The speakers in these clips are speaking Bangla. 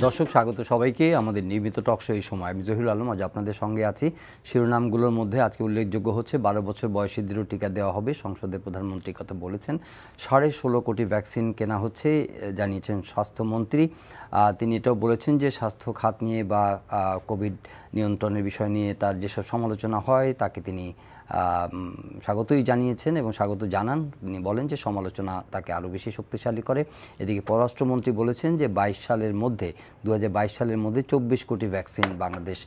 দর্শক, স্বাগত সবাইকে আমাদের নিয়মিত টকশো এই সময়। আমি জহিরুল আলম, আজ আপনাদের সঙ্গে আছি। শিরোনামগুলোর মধ্যে আজকে উল্লেখযোগ্য হচ্ছে 12 বছর বয়সীদেরও টিকা দেওয়া হবে। সংসদে প্রধানমন্ত্রী কথা বলেছেন। 16.5 কোটি ভ্যাকসিন কেনা হচ্ছে জানিয়েছেন স্বাস্থ্যমন্ত্রী। তিনি এটাও বলেছেন যে স্বাস্থ্য খাত নিয়ে বা কোভিড নিয়ন্ত্রণের বিষয় নিয়ে তার যেসব সমালোচনা হয় তাকে তিনি স্বাগতই জানিয়েছেন এবং স্বাগত জানান। তিনি বলেন যে সমালোচনা তাকে আরও বেশি শক্তিশালী করে। এদিকে পররাষ্ট্রমন্ত্রী বলেছেন যে 2022 সালের মধ্যে 24 কোটি ভ্যাকসিন বাংলাদেশ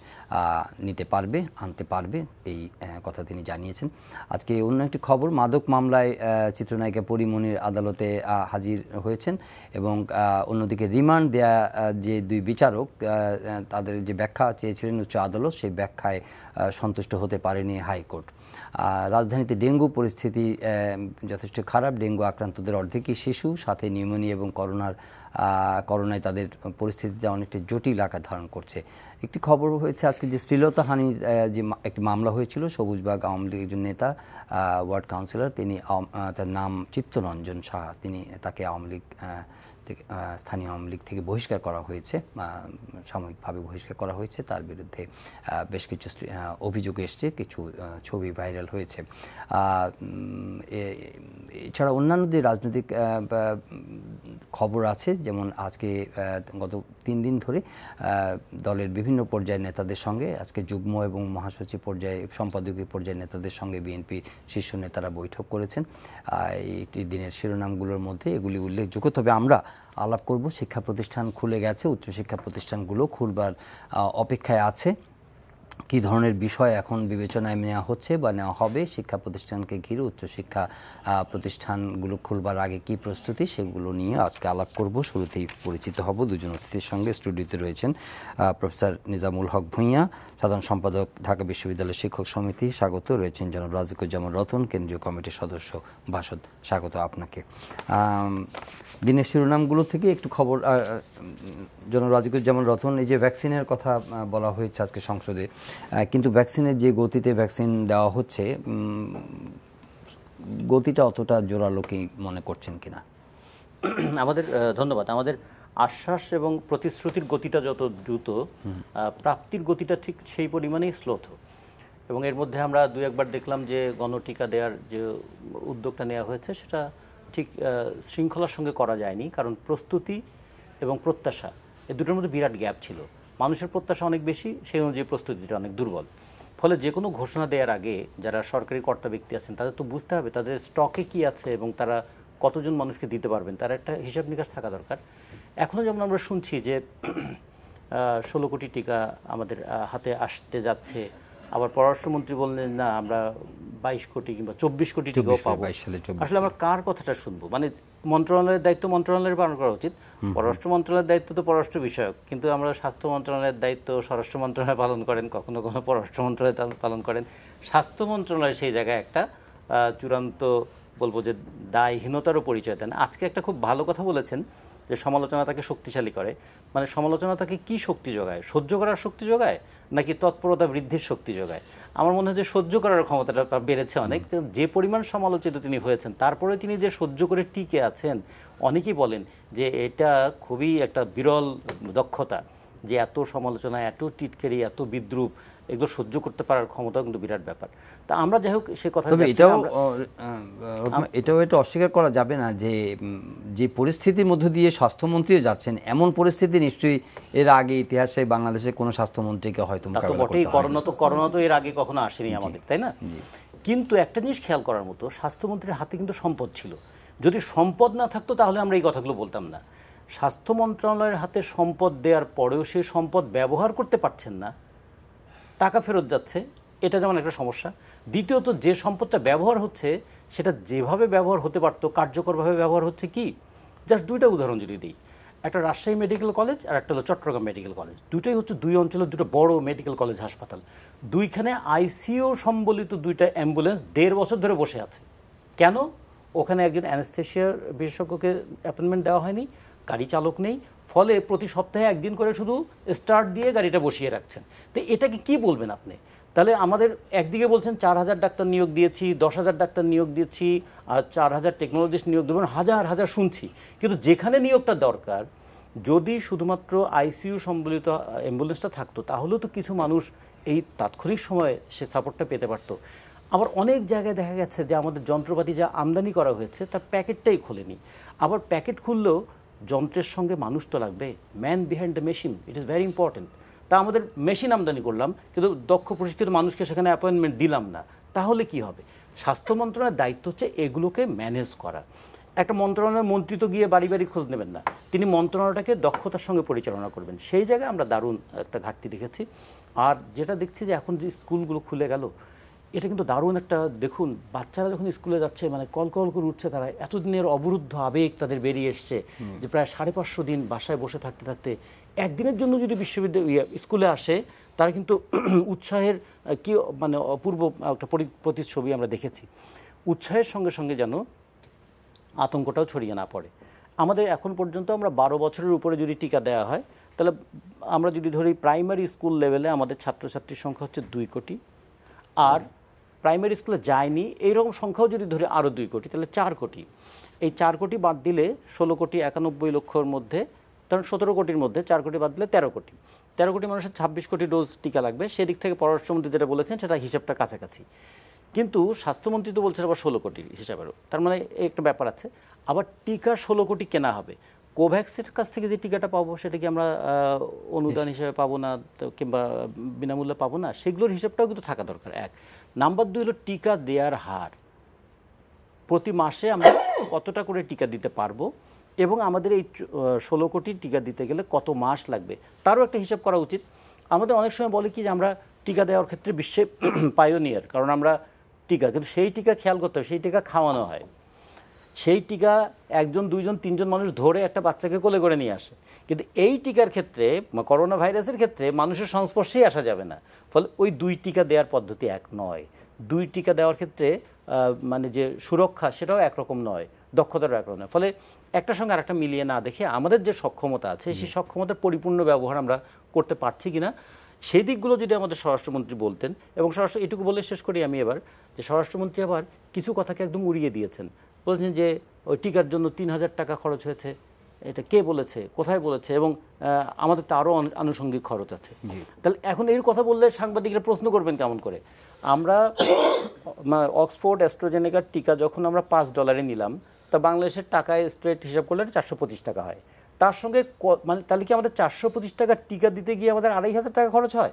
নিতে পারবে, আনতে পারবে, এই কথা তিনি জানিয়েছেন। আজকে অন্য একটি খবর, মাদক মামলায় চিত্রনায়িকা পরিমণির আদালতে হাজির হয়েছেন এবং অন্যদিকে রিমান্ড দেয়া যে দুই বিচারক তাদের যে ব্যাখ্যা চেয়েছিলেন উচ্চ আদালত, সেই ব্যাখ্যায় সন্তুষ্ট হতে পারেনি হাইকোর্ট। রাজধানীতে ডেঙ্গু পরিস্থিতি যথেষ্ট খারাপ। ডেঙ্গু আক্রান্তদের অর্ধেকই শিশু, সাথে নিউমোনিয়া এবং করোনায় তাদের পরিস্থিতিতে অনেকটা জটিল আকার ধারণ করছে। একটি খবর হয়েছে আজকে যে শ্লীলতাহানির যে একটি মামলা হয়েছিল, সবুজবাগ আওয়ামী লীগের একজন নেতা, ওয়ার্ড কাউন্সিলর, তিনি, তার নাম চিত্তরঞ্জন সাহা, তাকে স্থানীয় আওয়ামী লীগ থেকে বহিষ্কার করা হয়েছে, সাময়িকভাবে বহিষ্কার করা হয়েছে। তার বিরুদ্ধে বেশ কিছু অভিযোগ এসছে, কিছু ছবি ভাইরাল হয়েছে। এছাড়া অন্যান্য যে রাজনৈতিক খবর আছে, যেমন আজকে গত 3 দিন ধরে দলের বিভিন্ন পর্যায়ের নেতাদের সঙ্গে, আজকে যুগ্ম এবং মহাসচিব পর্যায়ে, সম্পাদকীয় পর্যায়ের নেতাদের সঙ্গে বিএনপি শীর্ষ নেতারা বৈঠক করেছেন। একটি দিনের শিরোনামগুলোর মধ্যে এগুলি উল্লেখযোগ্য। তবে আমরা আলাপ করব, শিক্ষা প্রতিষ্ঠান খুলে গেছে, উচ্চশিক্ষা প্রতিষ্ঠানগুলো খুলবার অপেক্ষায় আছে। কী ধরনের বিষয় এখন বিবেচনায় নেওয়া হচ্ছে বা নেওয়া হবে শিক্ষা প্রতিষ্ঠানকে ঘিরে, উচ্চশিক্ষা প্রতিষ্ঠানগুলো খুলবার আগে কী প্রস্তুতি, সেগুলো নিয়ে আজকে আলাপ করব। শুরুতেই পরিচিত হব দুজন অতিথির সঙ্গে। স্টুডিওতে রয়েছেন প্রফেসর নিজামুল হক ভূঁইয়া, সাধারণ সম্পাদক, ঢাকা বিশ্ববিদ্যালয় শিক্ষক সমিতি, স্বাগত। রয়েছেন জনাব রাজিকুজ্জামান রতন, কেন্দ্রীয় কমিটির সদস্য, বাসদ, স্বাগত আপনাকে। দিনের শিরোনামগুলো থেকে একটু খবর, জনাব রাজিকুজ্জামান রতন, এই যে ভ্যাকসিনের কথা বলা হয়েছে আজকে সংসদে, কিন্তু ভ্যাকসিনের যে গতিতে ভ্যাকসিন দেওয়া হচ্ছে, গতিটা অতটা জোরালো কি মনে করছেন কিনা? আমাদের ধন্যবাদ। আমাদের আশ্বাস এবং প্রতিশ্রুতির গতিটা যত দ্রুত, প্রাপ্তির গতিটা ঠিক সেই পরিমাণেই স্লোথ। এবং এর মধ্যে আমরা 2-1বার দেখলাম যে গণটিকা দেওয়ার যে উদ্যোগটা নেওয়া হয়েছে সেটা ঠিক শৃঙ্খলার সঙ্গে করা যায়নি, কারণ প্রস্তুতি এবং প্রত্যাশা এই দুটোর মধ্যে বিরাট গ্যাপ ছিল। মানুষের প্রত্যাশা অনেক বেশি, সেই অনুযায়ী প্রস্তুতিটা অনেক দুর্বল। ফলে যে কোনো ঘোষণা দেওয়ার আগে যারা সরকারি কর্তা ব্যক্তি আছেন তাদের তো বুঝতে হবে তাদের স্টকে কি আছে এবং তারা কতজন মানুষকে দিতে পারবেন, তার একটা হিসাব নিকাশ থাকা দরকার। এখনও যেমন আমরা শুনছি যে 16 কোটি টিকা আমাদের হাতে আসতে যাচ্ছে, আবার পররাষ্ট্রমন্ত্রী বললেন না আমরা 22 কোটি কিংবা 24 কোটি টিকাও পাবো। আসলে আমরা কার কথাটা শুনবো? মানে মন্ত্রণালয়ের দায়িত্ব মন্ত্রণালয়ের পালন করা উচিত, পররাষ্ট্র মন্ত্রণালয়ের দায়িত্ব তো পররাষ্ট্র বিষয়ক, কিন্তু আমরা স্বাস্থ্য মন্ত্রণালয়ের দায়িত্ব স্বরাষ্ট্র মন্ত্রণালয় পালন করেন, কখনো কখনো পররাষ্ট্র মন্ত্রণালয় পালন করেন। স্বাস্থ্য মন্ত্রণালয় সেই জায়গায় একটা চূড়ান্ত বলবো যে দায়হীনতারও পরিচয় দেন। আজকে একটা খুব ভালো কথা বলেছেন যে সমালোচনা তাকে শক্তিশালী করে। মানে সমালোচনা তাকে কি শক্তি যোগায়? সহ্য করার শক্তি যোগায় নাকি তৎপরতা বৃদ্ধির শক্তি যোগায়? আমার মনে হয় যে সহ্য করার ক্ষমতাটা বেড়েছে অনেক। যে পরিমাণ সমালোচিত তিনি হয়েছেন, তারপরে তিনি যে সহ্য করে টিকে আছেন, অনেকেই বলেন যে এটা খুবই একটা বিরল দক্ষতা, যে এত সমালোচনা, এত টিটকারি, এত বিদ্রুপ, এগুলো সহ্য করতে পারার ক্ষমতা কিন্তু বিরাট ব্যাপার। তা আমরা যাই হোক সে কথা, এটাও এটা অস্বীকার করা যাবে না যে পরিস্থিতির মধ্য দিয়ে স্বাস্থ্যমন্ত্রী যাচ্ছেন, এমন পরিস্থিতি নিশ্চয়ই এর আগে ইতিহাসে বাংলাদেশে কোনো স্বাস্থ্যমন্ত্রীকে হয়তো বটেই। করোনা তো এর আগে কখনো আসেনি আমাদের, তাই না? কিন্তু একটা জিনিস খেয়াল করার মতো, স্বাস্থ্যমন্ত্রীর হাতে কিন্তু সম্পদ ছিল। যদি সম্পদ না থাকতো তাহলে আমরা এই কথাগুলো বলতাম না। স্বাস্থ্য মন্ত্রণালয়ের হাতে সম্পদ দেওয়ার পরেও সেই সম্পদ ব্যবহার করতে পারছেন না, টাকা ফেরত যাচ্ছে, এটা যেমন একটা সমস্যা। দ্বিতীয়ত, যে সম্পদটা ব্যবহার হচ্ছে সেটা যেভাবে ব্যবহার হতে পারতো, কার্যকরভাবে ব্যবহার হচ্ছে কি? জাস্ট 2টা উদাহরণ যদি দিই, একটা রাজশাহী মেডিকেল কলেজ আর একটা হলো চট্টগ্রাম মেডিকেল কলেজ। দুটোই হচ্ছে 2 অঞ্চলের 2টো বড় মেডিকেল কলেজ হাসপাতাল। 2খানে আইসিইউ সম্বলিত 2টা অ্যাম্বুলেন্স 1.5 বছর ধরে বসে আছে। কেন? ওখানে একজন অ্যানেস্থেশিয়ার বিশেষজ্ঞকে অ্যাপয়েন্টমেন্ট দেওয়া হয়নি, গাড়ি চালক নেই, ফলে প্রতি সপ্তাহে একদিন করে শুধু স্টার্ট দিয়ে গাড়িটা বসিয়ে রাখছেন। তো এটাকে কি বলবেন আপনি? তাহলে আমাদের একদিকে বলছেন 4000 ডাক্তার নিয়োগ দিয়েছি, 10,000 ডাক্তার নিয়োগ দিয়েছি, আর 4000 টেকনোলজিস্ট নিয়োগ দেবেন, হাজার হাজার শুনছি, কিন্তু যেখানে নিয়োগটা দরকার যদি শুধুমাত্র আইসিইউ সম্বলিত অ্যাম্বুলেন্সটা থাকতো তাহলেও তো কিছু মানুষ এই তাৎক্ষণিক সময়ে সে সাপোর্টটা পেতে পারত। আবার অনেক জায়গায় দেখা গেছে যে আমাদের যন্ত্রপাতি যা আমদানি করা হয়েছে তার প্যাকেটটাই খোলেনি। আবার প্যাকেট খুললেও যন্ত্রের সঙ্গে মানুষ তো লাগবে, man behind the machine, it is very important. তা আমাদের মেশিন আমদানি করলাম কিন্তু দক্ষ প্রশিক্ষিত মানুষকে সেখানে অ্যাপয়েন্টমেন্ট দিলাম না, তাহলে কি হবে? স্বাস্থ্য মন্ত্রণালয়ের দায়িত্ব হচ্ছে এগুলোকে ম্যানেজ করা। একটা মন্ত্রণালয়ের মন্ত্রী তো গিয়ে বাড়ি বাড়ি খোঁজ নেবেন না, তিনি মন্ত্রণালয়টাকে দক্ষতার সঙ্গে পরিচালনা করবেন। সেই জায়গায় আমরা দারুণ একটা ঘাটতি দেখেছি। আর যেটা দেখছি যে এখন যে স্কুলগুলো খুলে গেল, এটা কিন্তু দারুণ একটা, দেখুন বাচ্চারা যখন স্কুলে যাচ্ছে মানে কল কল করে উঠছে, তারা এতদিনের অবরুদ্ধ আবেগ তাদের বেরিয়ে এসছে যে প্রায় 550 দিন বাসায় বসে থাকতে থাকতে একদিনের জন্য যদি বিশ্ববিদ্যালয় স্কুলে আসে, তারা কিন্তু উৎসাহের কি মানে অপূর্ব একটা প্রতিচ্ছবি আমরা দেখেছি। উৎসাহের সঙ্গে সঙ্গে যেন আতঙ্কটাও ছড়িয়ে না পড়ে। আমাদের এখন পর্যন্ত আমরা 12 বছরের উপরে যদি টিকা দেওয়া হয়, তাহলে আমরা যদি ধরি প্রাইমারি স্কুল লেভেলে আমাদের ছাত্রছাত্রীর সংখ্যা হচ্ছে 2 কোটি, আর প্রাইমারি স্কুলে যায়নি এইরকম সংখ্যাও যদি ধরে আরও 2 কোটি, তাহলে 4 কোটি। এই 4 কোটি বাদ দিলে 16 কোটি 91 লক্ষর মধ্যে, কারণ 17 কোটির মধ্যে 4 কোটি বাদ দিলে 13 কোটি। 13 কোটি মানুষের 26 কোটি ডোজ টিকা লাগবে। সেদিক থেকে পররাষ্ট্রমন্ত্রী যেটা বলেছেন সেটা হিসাবটা কাছাকাছি, কিন্তু স্বাস্থ্যমন্ত্রী তো বলছেন আবার 16 কোটির হিসাবেরও। তার মানে একটা ব্যাপার আছে। আবার টিকা 16 কোটি কেনা হবে, কোভ্যাক্সের কাছ থেকে যে টিকাটা পাবো সেটা কি আমরা অনুদান হিসেবে পাবো না কিংবা বিনামূল্যে পাবো না, সেগুলোর হিসাবটাও কিন্তু থাকা দরকার। এক নাম্বার 2 হলো টিকা দেওয়ার হার, প্রতি মাসে আমরা কতটা করে টিকা দিতে পারবো এবং আমাদের এই 16 কোটি টিকা দিতে গেলে কত মাস লাগবে তারও একটা হিসাব করা উচিত। আমাদের অনেক সময় বলে কি যে আমরা টিকা দেওয়ার ক্ষেত্রে বিশ্বে পায়োনিয়ার, কারণ আমরা টিকা, কিন্তু সেই টিকা খেয়াল করতে হবে সেই টিকা খাওয়ানো হয়। সেই টিকা 1 জন 2 জন 3 জন মানুষ ধরে একটা বাচ্চাকে কোলে করে নিয়ে আসে, কিন্তু এই টিকার ক্ষেত্রে করোনা ভাইরাসের ক্ষেত্রে মানুষের সংস্পর্শেই আসা যাবে না। ফলে ওই 2 টিকা দেওয়ার পদ্ধতি এক নয়। 2 টিকা দেওয়ার ক্ষেত্রে মানে যে সুরক্ষা সেটাও একরকম নয়, দক্ষতারও একরকম নয়। ফলে একটার সঙ্গে আরেকটা মিলিয়ে না দেখে আমাদের যে সক্ষমতা আছে সেই সক্ষমতার পরিপূর্ণ ব্যবহার আমরা করতে পারছি কিনা সেই দিকগুলো যদি আমাদের স্বরাষ্ট্রমন্ত্রী বলতেন। এবং এটুকু বলে শেষ করি আমি এবার, যে স্বরাষ্ট্রমন্ত্রী আবার কিছু কথাকে একদম উড়িয়ে দিয়েছেন। বলছেন যে ওই টিকার জন্য 3000 টাকা খরচ হয়েছে, এটা কে বলেছে, কোথায় বলেছে, এবং আমাদের তো আরও আনুষঙ্গিক খরচ আছে। তাহলে এখন এর কথা বললে সাংবাদিকরা প্রশ্ন করবেন কেমন করে। আমরা অক্সফোর্ড অ্যাস্ট্রাজেনেকার টিকা যখন আমরা $5 নিলাম, তা বাংলাদেশের টাকায় স্ট্রেট হিসাব করলে 425 টাকা হয়। তার সঙ্গে মানে তাহলে কি আমাদের 425 টাকার টিকা দিতে গিয়ে আমাদের 2500 টাকা খরচ হয়?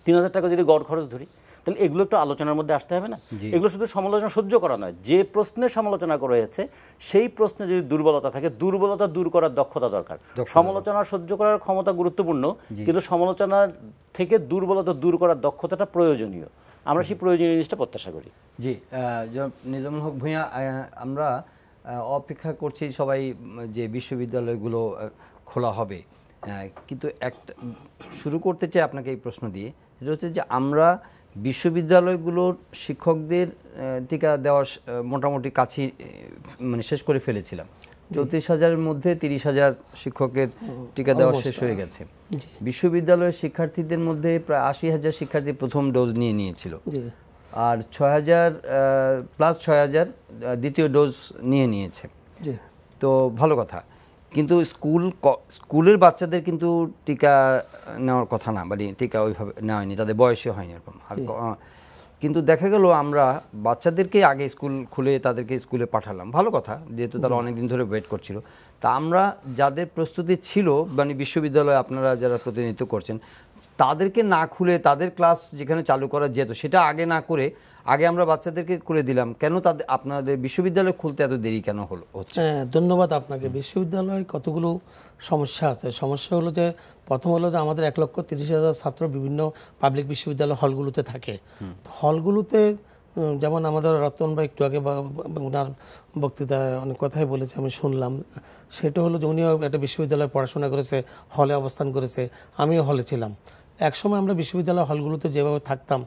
3000 টাকা যদি গড় খরচ ধরি, তাহলে এগুলো একটু আলোচনার মধ্যে আসতে হবে না? এগুলো শুধু সমালোচনা সহ্য করা নয়, যে প্রশ্নে সমালোচনা করা হয়েছে সেই প্রশ্নে যদি দুর্বলতা থাকে, দুর্বলতা দূর করার দক্ষতা দরকার। সমালোচনা সহ্য করার ক্ষমতা গুরুত্বপূর্ণ, কিন্তু সমালোচনা থেকে দুর্বলতা দূর করার দক্ষতাটা প্রয়োজনীয়। আমরা সেই প্রয়োজনীয় জিনিসটা প্রত্যাশা করি। জি, নিজামুল হক ভূঁইয়া, আমরা অপেক্ষা করছি সবাই যে বিশ্ববিদ্যালয়গুলো খোলা হবে, কিন্তু একটা শুরু করতে চাই আপনাকে এই প্রশ্ন দিয়ে, সেটা হচ্ছে যে আমরা বিশ্ববিদ্যালয়গুলোর শিক্ষকদের টিকা দেওয়া মোটামুটি কাছে মানে শেষ করে ফেলেছিলাম। 34,000-এর মধ্যে 30,000 শিক্ষকের টিকা দেওয়া শেষ হয়ে গেছে। বিশ্ববিদ্যালয়ের শিক্ষার্থীদের মধ্যে প্রায় 80,000 শিক্ষার্থী প্রথম ডোজ নিয়েছিল, আর 6,000 প্লাস 6,000 দ্বিতীয় ডোজ নিয়েছে। তো ভালো কথা, কিন্তু স্কুলের বাচ্চাদের কিন্তু টিকা নেওয়ার কথা না, মানে টিকা ওইভাবে নেওয়া হয়নি, তাদের বয়সে হয়নি এরকম। কিন্তু দেখা গেল আমরা বাচ্চাদেরকে আগে স্কুল খুলে তাদেরকে স্কুলে পাঠালাম, ভালো কথা, যেহেতু তারা অনেকদিন ধরে ওয়েট করছিল। তা আমরা যাদের প্রস্তুতি ছিল, মানে বিশ্ববিদ্যালয়ে আপনারা যারা প্রতিনিধিত্ব করছেন, তাদেরকে না খুলে তাদের ক্লাস যেখানে চালু করা যেত সেটা আগে না করে আগে আমরা বাচ্চাদেরকে খুলে দিলাম, কেন তাদের আপনাদের বিশ্ববিদ্যালয় খুলতে এত দেরি কেন হচ্ছে? ধন্যবাদ আপনাকে। বিশ্ববিদ্যালয়ে কতগুলো সমস্যা আছে। সমস্যা হলো যে প্রথম হলো যে আমাদের 1,30,000 ছাত্র বিভিন্ন পাবলিক বিশ্ববিদ্যালয় হলগুলোতে থাকে। হলগুলোতে যেমন আমাদের রতন ভাই একটু আগে ওনার বক্তৃতায় অনেক কথাই বলেছে, আমি শুনলাম। সেটা হলো যে উনিও একটা বিশ্ববিদ্যালয়ে পড়াশোনা করেছে, হলে অবস্থান করেছে, আমিও হলে ছিলাম। একসময় আমরা বিশ্ববিদ্যালয় হলগুলোতে যেভাবে থাকতাম,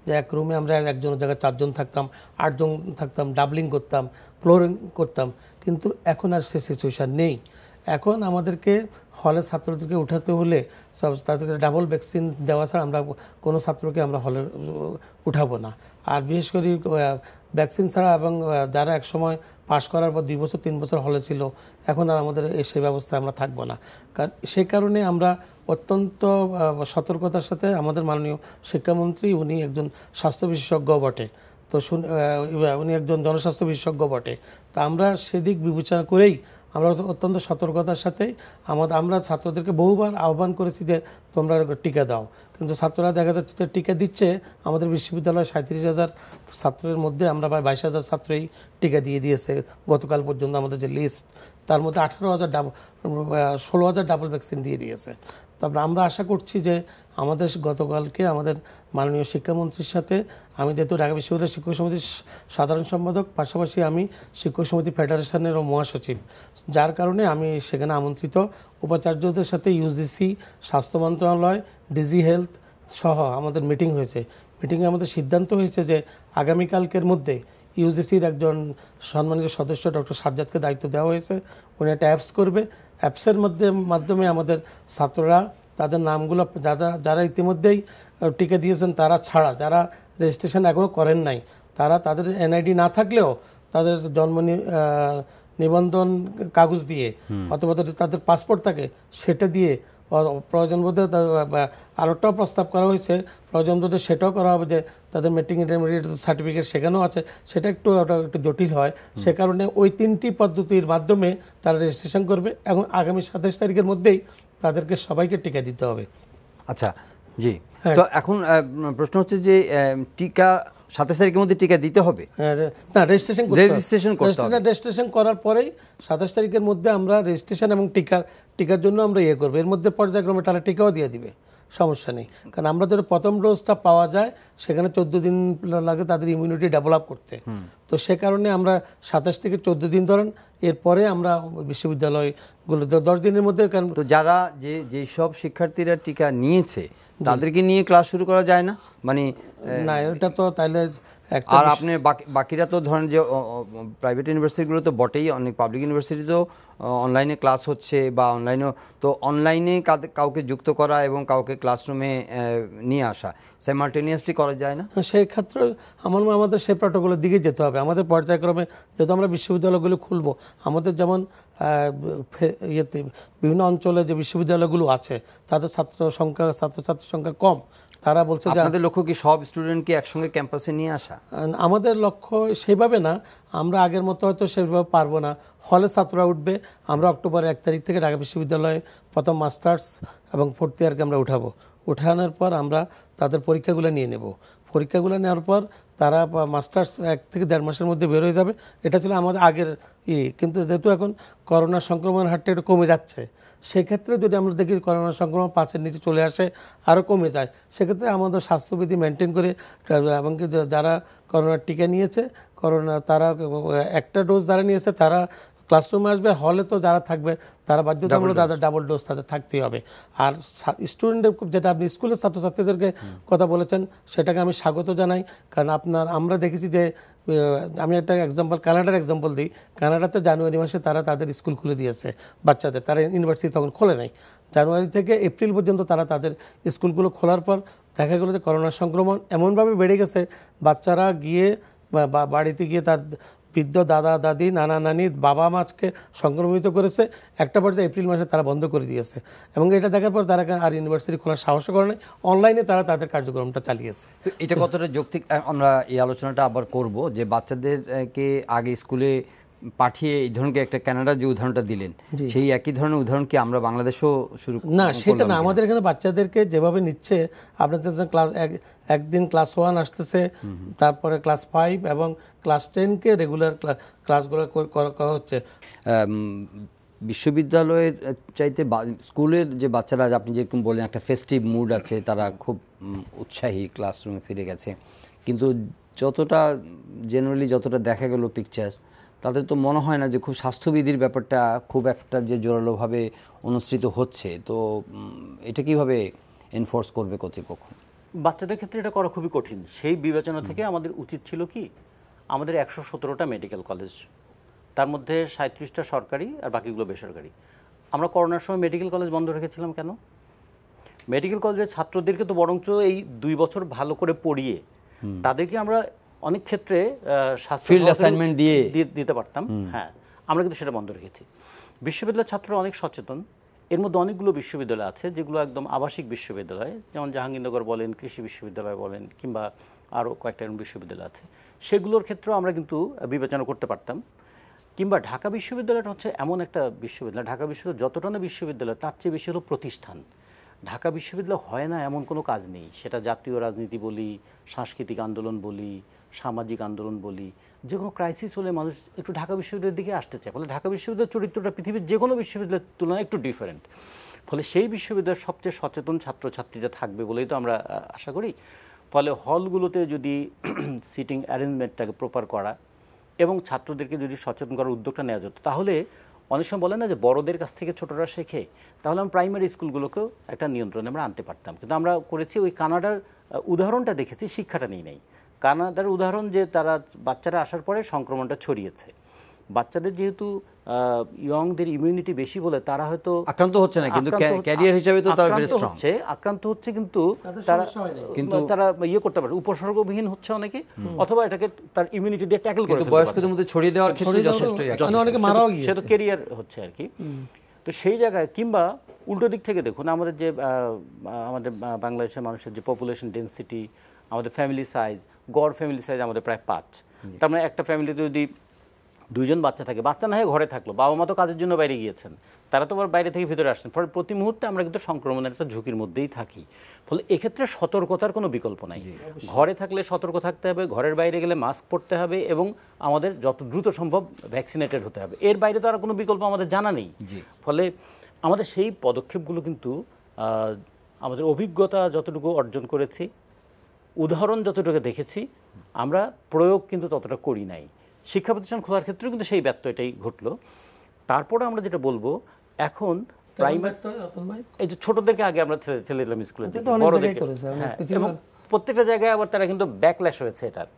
যে এক রুমে আমরা একজনের জায়গায় 4 জন থাকতাম, 8 জন থাকতাম, ডাবলিং করতাম, ফ্লোরিং করতাম, কিন্তু এখন আর সে সিচুয়েশন নেই। এখন আমাদেরকে হলে ছাত্রদেরকে উঠাতে হলে তাদেরকে ডাবল ভ্যাকসিন দেওয়া ছাড়া আমরা কোনো ছাত্রকে আমরা হলে উঠাবো না। আর বিশেষ করে ভ্যাকসিন ছাড়া এবং যারা একসময় পাশ করার পর 2 বছর 3 বছর হলে ছিল, এখন আর আমাদের সেই ব্যবস্থায় আমরা থাকবো না। কারণ সেই কারণে আমরা অত্যন্ত সতর্কতার সাথে, আমাদের মাননীয় শিক্ষামন্ত্রী উনি একজন স্বাস্থ্য বিশেষজ্ঞ বটে, তো উনি একজন জনস্বাস্থ্য বিশেষজ্ঞ বটে, তা আমরা সেদিক বিবেচনা করেই আমরা অত্যন্ত সতর্কতার সাথে আমরা ছাত্রদেরকে বহুবার আহ্বান করেছি যে তোমরা টিকা দাও, কিন্তু ছাত্ররা দেখা যাচ্ছে যে টিকা দিচ্ছে। আমাদের বিশ্ববিদ্যালয়ে 37,000 ছাত্রের মধ্যে আমরা প্রায় 22,000 ছাত্রই টিকা দিয়ে দিয়েছে গতকাল পর্যন্ত। আমাদের যে লিস্ট, তার মধ্যে 16,000 ডাবল ভ্যাকসিন দিয়ে দিয়েছে। তারপরে আমরা আশা করছি যে আমাদের গতকালকে আমাদের মাননীয় শিক্ষামন্ত্রীর সাথে, আমি যেহেতু ঢাকা বিশ্ববিদ্যালয় শিক্ষক সমিতির সাধারণ সম্পাদক, পাশাপাশি আমি শিক্ষক সমিতি ফেডারেশনেরও মহাসচিব, যার কারণে আমি সেখানে আমন্ত্রিত উপাচার্যদের সাথে ইউজিসি, স্বাস্থ্য মন্ত্রণালয়, ডিজি হেলথ সহ আমাদের মিটিং হয়েছে। মিটিংয়ে আমাদের সিদ্ধান্ত হয়েছে যে আগামীকালকের মধ্যে ইউজিসির একজন সম্মানিত সদস্য ডক্টর সাজ্জাদকে দায়িত্ব দেওয়া হয়েছে। উনি একটা অ্যাপস করবে। অ্যাপসের মাধ্যমে আমাদের ছাত্ররা তাদের নামগুলো, যারা ইতিমধ্যেই টিকা দিয়েছেন তারা ছাড়া, যারা রেজিস্ট্রেশন এখনও করেন নাই, তারা তাদের এনআইডি না থাকলেও তাদের জন্ম নিবন্ধন কাগজ দিয়ে অথবা তাদের পাসপোর্ট থাকে সেটা দিয়ে, প্রয়োজন বোধে আরেকটাও প্রস্তাব করা হয়েছে, প্রয়োজন বোধে সেটাও করা হবে যে তাদের মেট্রিক ইন্টারমিডিয়েট সার্টিফিকেট সেখানেও আছে, সেটা একটু জটিল হয়। সে কারণে ওই 3টি পদ্ধতির মাধ্যমে তারা রেজিস্ট্রেশন করবে এবং আগামী 27 তারিখের মধ্যেই তাদেরকে সবাইকে টিকা দিতে হবে। আচ্ছা, জি। তো এখন প্রশ্ন হচ্ছে যে টিকা 27 তারিখের মধ্যে টিকা দিতে হবে না, রেজিস্ট্রেশন করার পরেই 27 তারিখের মধ্যে আমরা রেজিস্ট্রেশন এবং টিকার জন্য আমরা করবো। এর মধ্যে পর্যায়ক্রমে তারা টিকাও দিয়ে দিবে, সমস্যা নেই। কারণ আমরা যদি প্রথম ডোজটা পাওয়া যায় সেখানে 14 দিন লাগে তাদের ইমিউনিটি ডেভেলপ করতে, তো সে কারণে আমরা 27 থেকে 14 দিন ধরেন, এরপরে আমরা বিশ্ববিদ্যালয়গুলো 10 দিনের মধ্যে। কারণ তো যারা যেসব শিক্ষার্থীরা টিকা নিয়েছে তাদেরকে নিয়ে ক্লাস শুরু করা যায় না, মানে না, এটা তো তাইলে আর আপনি বাকিরা তো ধরেন যে প্রাইভেট ইউনিভার্সিটিগুলো তো বটেই, অনেক পাবলিক ইউনিভার্সিটিতেও অনলাইনে ক্লাস হচ্ছে, বা অনলাইনেও, তো অনলাইনে কাউকে যুক্ত করা এবং কাউকে ক্লাসরুমে নিয়ে আসা সাইমালটেনিয়াসলি করা যায় না। সেই ক্ষেত্রে আমাদের সেই প্রটোকলের দিকে যেতে হবে। আমাদের পর্যায়ক্রমে যেহেতু আমরা বিশ্ববিদ্যালয়গুলো খুলবো, আমাদের যেমন বিভিন্ন অঞ্চলে যে বিশ্ববিদ্যালয়গুলো আছে তাদের ছাত্রছাত্রীর সংখ্যা কম, তারা বলছে যে আমাদের লক্ষ্য কি সব স্টুডেন্টকে একসঙ্গে ক্যাম্পাসে নিয়ে আসা। আমাদের লক্ষ্য সেভাবে না, আমরা আগের মতো হয়তো সেভাবে পারবো না। হলে ছাত্ররা উঠবে, আমরা অক্টোবরের 1 তারিখ থেকে ঢাকা বিশ্ববিদ্যালয়ে প্রথম মাস্টার্স এবং 4th ইয়ারকে আমরা উঠানোর পর আমরা তাদের পরীক্ষাগুলো নিয়ে নেব। পরীক্ষাগুলো নেওয়ার পর তারা মাস্টার্স 1 থেকে 1.5 মাসের মধ্যে বের হয়ে যাবে। এটা ছিল আমাদের আগের কিন্তু যেহেতু এখন করোনা সংক্রমণের হারটা একটু কমে যাচ্ছে, সেক্ষেত্রে যদি আমরা দেখি করোনা সংক্রমণ 5-এর নিচে চলে আসে, আরও কমে যায়, সেক্ষেত্রে আমাদের স্বাস্থ্যবিধি মেনটেন করে, এবং যারা করোনার টিকা নিয়েছে, তারা একটা ডোজ যারা নিয়েছে তারা ক্লাসরুমে আসবে, হলে তো যারা থাকবে তারা বাধ্যতামূলক তাদের ডাবল ডোজ তাদের থাকতেই হবে। আর স্টুডেন্টের, যেটা আপনি স্কুলের ছাত্রছাত্রীদেরকে কথা বলেছেন, সেটাকে আমি স্বাগত জানাই। কারণ আমরা দেখেছি যে, আমি একটা কানাডার এক্সাম্পল দিই। কানাডাতে জানুয়ারি মাসে তারা তাদের স্কুল খুলে দিয়েছে বাচ্চাদের, তারা ইউনিভার্সিটি তখন খোলে নাই। জানুয়ারি থেকে এপ্রিল পর্যন্ত তারা তাদের স্কুলগুলো খোলার পর দেখা গেল যে করোনার সংক্রমণ এমনভাবে বেড়ে গেছে, বাচ্চারা গিয়ে বাড়িতে গিয়ে তার বৃদ্ধ দাদা দাদি, নানা নানি, বাবা মাকে সংক্রমিত করেছে। একটা পর্যায়ে এপ্রিল মাসে তারা বন্ধ করে দিয়েছে, এবং এটা দেখার পর তারা আর ইউনিভার্সিটি খোলার সাহস করে নাই, অনলাইনে তারা তাদের কার্যক্রমটা চালিয়েছে। এটা কতটা যৌক্তিক, আমরা এই আলোচনাটা আবার করব যে বাচ্চাদেরকে আগে স্কুলে পাঠিয়ে এই ধরনের একটা কানাডা যে উদাহরণটা দিলেন, সেই একই ধরনের উদাহরণ কি আমরা বাংলাদেশেও শুরু না? সেটা না, আমাদের এখানে বাচ্চাদেরকে যেভাবে নিচ্ছে, আপনাদের একদিন ক্লাস 1 আসতেছে, তারপরে ক্লাস 5 এবং ক্লাস 10কে রেগুলার ক্লাসগুলো করা হচ্ছে। বিশ্ববিদ্যালয়ের চাইতে স্কুলের যে বাচ্চারা, আপনি যেরকম বললেন একটা ফেস্টিভ মুড আছে, তারা খুব উৎসাহী, ক্লাসরুমে ফিরে গেছে, কিন্তু যতটা দেখা গেল পিকচার্স, তাদের তো মনে হয় না যে খুব স্বাস্থ্যবিধির ব্যাপারটা খুব একটা যে জোরালোভাবে অনুষ্ঠিত হচ্ছে। তো এটা কিভাবে এনফোর্স করবে কর্তৃপক্ষ? বাচ্চাদের ক্ষেত্রে এটা করা খুবই কঠিন। সেই বিবেচনা থেকে আমাদের উচিত ছিল কি, আমাদের 117টা মেডিকেল কলেজ, তার মধ্যে 37টা সরকারি আর বাকিগুলো বেসরকারি। আমরা করোনার সময় মেডিকেল কলেজ বন্ধ রেখেছিলাম কেন? মেডিকেল কলেজের ছাত্রদেরকে তো বরঞ্চ এই 2 বছর ভালো করে পড়িয়ে তাদেরকে আমরা অনেক ক্ষেত্রে স্বাস্থ্য ফিল্ড অ্যাসাইনমেন্ট দিয়ে দিতে পারতাম। হ্যাঁ, আমরা কিন্তু সেটা বন্ধ রেখেছি। বিশ্ববিদ্যালয়ের ছাত্ররা অনেক সচেতন। এর মধ্যে অনেকগুলো বিশ্ববিদ্যালয় আছে যেগুলো একদম আবাসিক বিশ্ববিদ্যালয়, যেমন জাহাঙ্গীরনগর বলেন, কৃষি বিশ্ববিদ্যালয় বলেন, কিংবা আরও কয়েকটা বিশ্ববিদ্যালয় আছে, সেগুলোর ক্ষেত্রেও আমরা কিন্তু বিবেচনা করতে পারতাম। কিংবা ঢাকা বিশ্ববিদ্যালয়টা হচ্ছে এমন একটা বিশ্ববিদ্যালয়, ঢাকা বিশ্ববিদ্যালয় যতটা না বিশ্ববিদ্যালয় তার চেয়ে বেশি হলো প্রতিষ্ঠান। ঢাকা বিশ্ববিদ্যালয় হয় না এমন কোনো কাজ নেই, সেটা জাতীয় রাজনীতি বলি, সাংস্কৃতিক আন্দোলন বলি, সামাজিক আন্দোলন বলি, যে কোনো ক্রাইসিস হলে মানুষ একটু ঢাকা বিশ্ববিদ্যালয়ের দিকে আসতে চায়। ফলে ঢাকা বিশ্ববিদ্যালয়ের চরিত্রটা পৃথিবীর যে কোনো বিশ্ববিদ্যালয়ের তুলনায় একটু ডিফারেন্ট। ফলে সেই বিশ্ববিদ্যালয়ের সবচেয়ে সচেতন ছাত্রছাত্রীরা থাকবে বলেই তো আমরা আশা করি। ফলে হলগুলোতে যদি সিটিং অ্যারেঞ্জমেন্টটাকে প্রপার করা এবং ছাত্রদেরকে যদি সচেতন করার উদ্যোগটা নেওয়া যেত, তাহলে অনেক সময় বলে না যে বড়দের কাছ থেকে ছোটরা শেখে, তাহলে আমরা প্রাইমারি স্কুলগুলোকেও একটা নিয়ন্ত্রণে আমরা আনতে পারতাম। কিন্তু আমরা করেছি ওই কানাডার উদাহরণটা দেখেছি, শিক্ষাটা নিই নাই। কানাডার উদাহরণ যে তারা বাচ্চারা আসার পরে সংক্রমণটা ছড়িয়েছে। বাচ্চাদের যেহেতু ইয়ংদের ইমিউনিটি বেশি বলে তারা হয়তো আক্রান্ত হচ্ছে না, কিন্তু ক্যারিয়ার হিসেবে তো তারা ভেরি স্ট্রং। আক্রান্ত হচ্ছে কিন্তু তারা ইয়ে করতে পারে, উপসর্গবিহীন হচ্ছে অনেকে, অথবা এটাকে তার ইমিউনিটি দিয়ে ট্যাকল করে ফেলতে পারে। বয়স্কদের মধ্যে ছড়িয়ে দেওয়ার ক্ষেত্রে যথেষ্ট, অনেকে মারাও গিয়েছে, সেটা ক্যারিয়ার হচ্ছে আর কি। তো সেই জায়গায়, কিংবা উল্টো দিক থেকে দেখুন, আমাদের যে আমাদের বাংলাদেশের মানুষের যে পপুলেশন ডেন্সিটি, আমাদের ফ্যামিলি সাইজ, গড় ফ্যামিলি সাইজ আমাদের প্রায় 5। তার মানে একটা ফ্যামিলিতে যদি 2জন বাচ্চা থাকে, বাচ্চা না হয়ে ঘরে থাকলো, বাবা মা তো কাজের জন্য বাইরে গিয়েছেন, তারা তো আবার বাইরে থেকে ভিতরে আসছেন, ফলে প্রতি মুহূর্তে আমরা কিন্তু সংক্রমণের একটা ঝুঁকির মধ্যেই থাকি। ফলে এক্ষেত্রে সতর্কতার কোনো বিকল্প নাই। ঘরে থাকলে সতর্ক থাকতে হবে, ঘরের বাইরে গেলে মাস্ক পরতে হবে, এবং আমাদের যত দ্রুত সম্ভব ভ্যাকসিনেটেড হতে হবে। এর বাইরে তো আর কোনো বিকল্প আমাদের জানা নেই। ফলে আমাদের সেই পদক্ষেপগুলো কিন্তু আমাদের অভিজ্ঞতা যতটুকু অর্জন করেছি, উদাহরণ যতটুকু দেখেছি, আমরা প্রয়োগ কিন্তু ততটা করি নাই। শিক্ষা প্রতিষ্ঠান খোলার ক্ষেত্রেও কিন্তু সেই ব্যত্যয়টাই ঘটলো। তারপরে আমরা যেটা বলবো, এখন প্রাইমারি এই যে ছোটদেরকে আগে আমরা ছেলে দিলাম স্কুলে, বড়দেরকে, এবং প্রত্যেকটা জায়গায় আবার তারা কিন্তু ব্যাকল্যাশ হয়েছে এটার।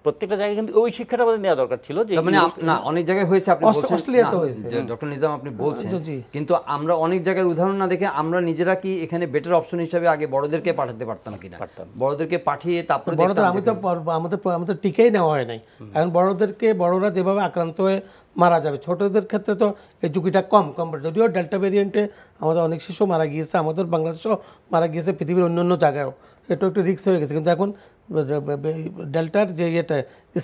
প্রত্যেকটা জায়গায় কিন্তু ওই শিক্ষাটা আমাদের নেওয়া দরকার ছিল। যে মানে না, অনেক জায়গায় হয়েছে, আপনি বলছেন ডক্টর নিজাম, আপনি বলছেন, কিন্তু আমরা অনেক জায়গায় উদাহরণ না দেখে আমরা নিজেরা কি এখানে বেটার অপশন হিসেবে আগে বড়দেরকে পাঠাতে পারতাম কিনা? বড়দেরকে পাঠিয়ে তারপরে আমাদের টিকাই নেওয়া হয় নাই। এখন বড়রা যেভাবে আক্রান্ত হয়ে মারা যাবে, ছোটদের ক্ষেত্রে তো এই ঝুঁকিটা কম। যদিও ডেল্টা ভেরিয়েন্টে আমাদের অনেক শিশু মারা গিয়েছে, আমাদের বাংলাদেশেও মারা গিয়েছে, পৃথিবীর অন্যান্য জায়গায়ও এটা একটু রিস্ক হয়ে গেছে। কিন্তু এখন ডেল্টার যে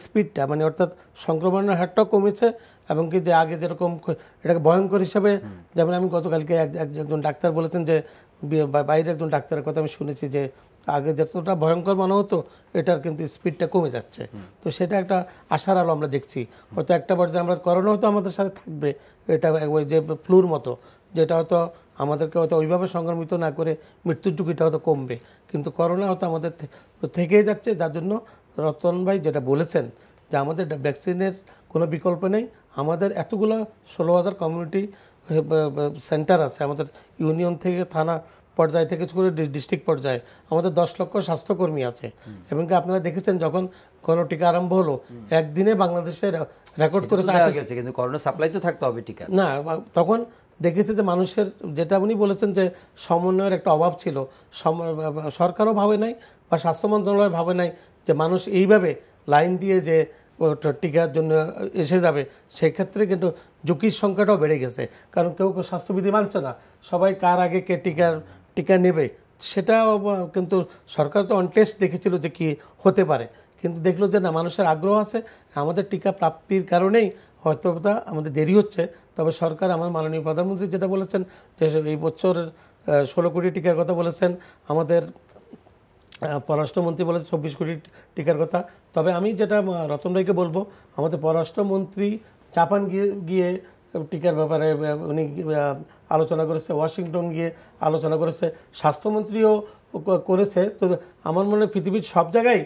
স্পিডটা, মানে অর্থাৎ সংক্রমণের হারটাও কমেছে, এবং কি যে আগে যেরকম এটাকে ভয়ঙ্কর হিসাবে, যেমন আমি গতকালকে একজন ডাক্তার বলেছেন যে, বাইরে একজন ডাক্তারের কথা আমি শুনেছি যে আগে যতটা ভয়ঙ্কর মনে হতো, এটার কিন্তু স্পিডটা কমে যাচ্ছে। তো সেটা একটা আশার আলো আমরা দেখছি। হয়তো একটা পর্যায়ে আমরা করোনা হয়তো আমাদের সাথে থাকবে, এটা ওই যে ফ্লুর মতো, যেটা হয়তো আমাদেরকে হয়তো ওইভাবে সংক্রমিত না করে মৃত্যুর ঝুঁকিটা হয়তো কমবে, কিন্তু করোনা হয়তো আমাদের থেকেই যাচ্ছে। যার জন্য রতন ভাই যেটা বলেছেন যে আমাদের ভ্যাকসিনের কোনো বিকল্প নেই। আমাদের এতগুলো 16,000 কমিউনিটি সেন্টার আছে, আমাদের ইউনিয়ন থেকে থানা পর্যায় থেকে করে ডিস্ট্রিক্ট পর্যায়ে আমাদের 10 লক্ষ স্বাস্থ্যকর্মী আছে। এবং কি আপনারা দেখেছেন যখন কোনো টিকা আরম্ভ হলো, একদিনে বাংলাদেশে রেকর্ড করেছে, কিন্তু করোনা সাপ্লাই তো থাকতে হবে টিকা না, তখন দেখেছে যে মানুষের, যেটা উনি বলেছেন যে সমন্বয়ের একটা অভাব ছিল, সরকারও ভাবে নাই বা স্বাস্থ্য মন্ত্রণালয় ভাবে নাই যে মানুষ এইভাবে লাইন দিয়ে যে টিকার জন্য এসে যাবে। সেক্ষেত্রে কিন্তু ঝুঁকির সংখ্যাটাও বেড়ে গেছে, কারণ কেউ স্বাস্থ্যবিধি মানছে না, সবাই কার আগে কে টিকা নেবে সেটা। কিন্তু সরকার তো অন টেস্ট দেখেছিল যে কি হতে পারে, কিন্তু দেখলো যে না, মানুষের আগ্রহ আছে। আমাদের টিকা প্রাপ্তির কারণেই হয়তো আমাদের দেরি হচ্ছে। তবে সরকার, আমার মাননীয় প্রধানমন্ত্রী যেটা বলেছেন যে এই বছর 16 কোটি টিকার কথা বলেছেন, আমাদের পররাষ্ট্রমন্ত্রী বলেছে 24 কোটি টিকার কথা। তবে আমি যেটা রতন ভাইকে বলবো, আমাদের পররাষ্ট্রমন্ত্রী জাপান গিয়ে টিকার ব্যাপারে উনি আলোচনা করেছে, ওয়াশিংটন গিয়ে আলোচনা করেছে, স্বাস্থ্যমন্ত্রীও করেছে। তো আমার মনে হয় পৃথিবীর সব জায়গায়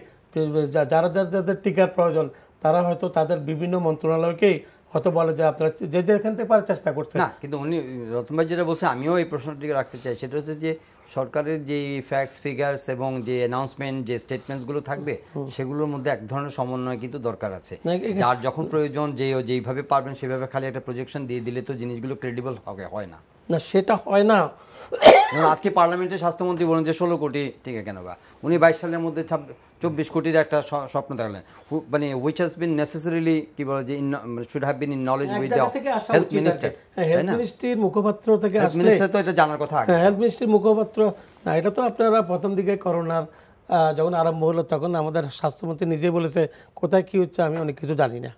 যাদের টিকার প্রয়োজন, তারা হয়তো তাদের বিভিন্ন মন্ত্রণালয়কেই হয়তো বলে যে আপনারা যে যেখান থেকে পারে চেষ্টা করছেন। না, কিন্তু উনি রতন ভাই যেটা বলছে, আমিও এই প্রশ্নটিকে রাখতে চাই, সেটা হচ্ছে যে সরকারের যে ফ্যাক্টস ফিগারস এবং যে অ্যানাউন্সমেন্ট, যে স্টেটমেন্টসগুলো থাকবে, সেগুলোর মধ্যে এক ধরনের সমন্বয় কিন্তু দরকার আছে। যার যখন প্রয়োজন, যেইভাবে পারবেন সেভাবে খালি একটা প্রজেকশন দিয়ে দিলে তো জিনিসগুলো ক্রেডিবল হয় না। না, সেটা হয় না। যেমন আজকে পার্লামেন্টের স্বাস্থ্যমন্ত্রী বলেন যে 16 কোটি টিকা কেন বা উনি 22 সালের মধ্যে 24 কোটির একটা স্বপ্ন দেখালেন, মানে হুইচ হ্যাজ বিন নেসেসারিলি কি বলে যে should have been in knowledge with the health minister. Health মিনিস্ট্রির মুখপাত্র থেকে আসলে মিনিস্টার তো এটা জানার কথা আগে। হেলথ মিনিস্ট্রির মুখপাত্র না, এটা তো আপনারা প্রথম দিকে করোনার যখন আরম্ভ হলো তখন আমাদের স্বাস্থ্যমন্ত্রী নিজে বলেছে কোথায় কি হচ্ছে আমি অনেক কিছু জানি না।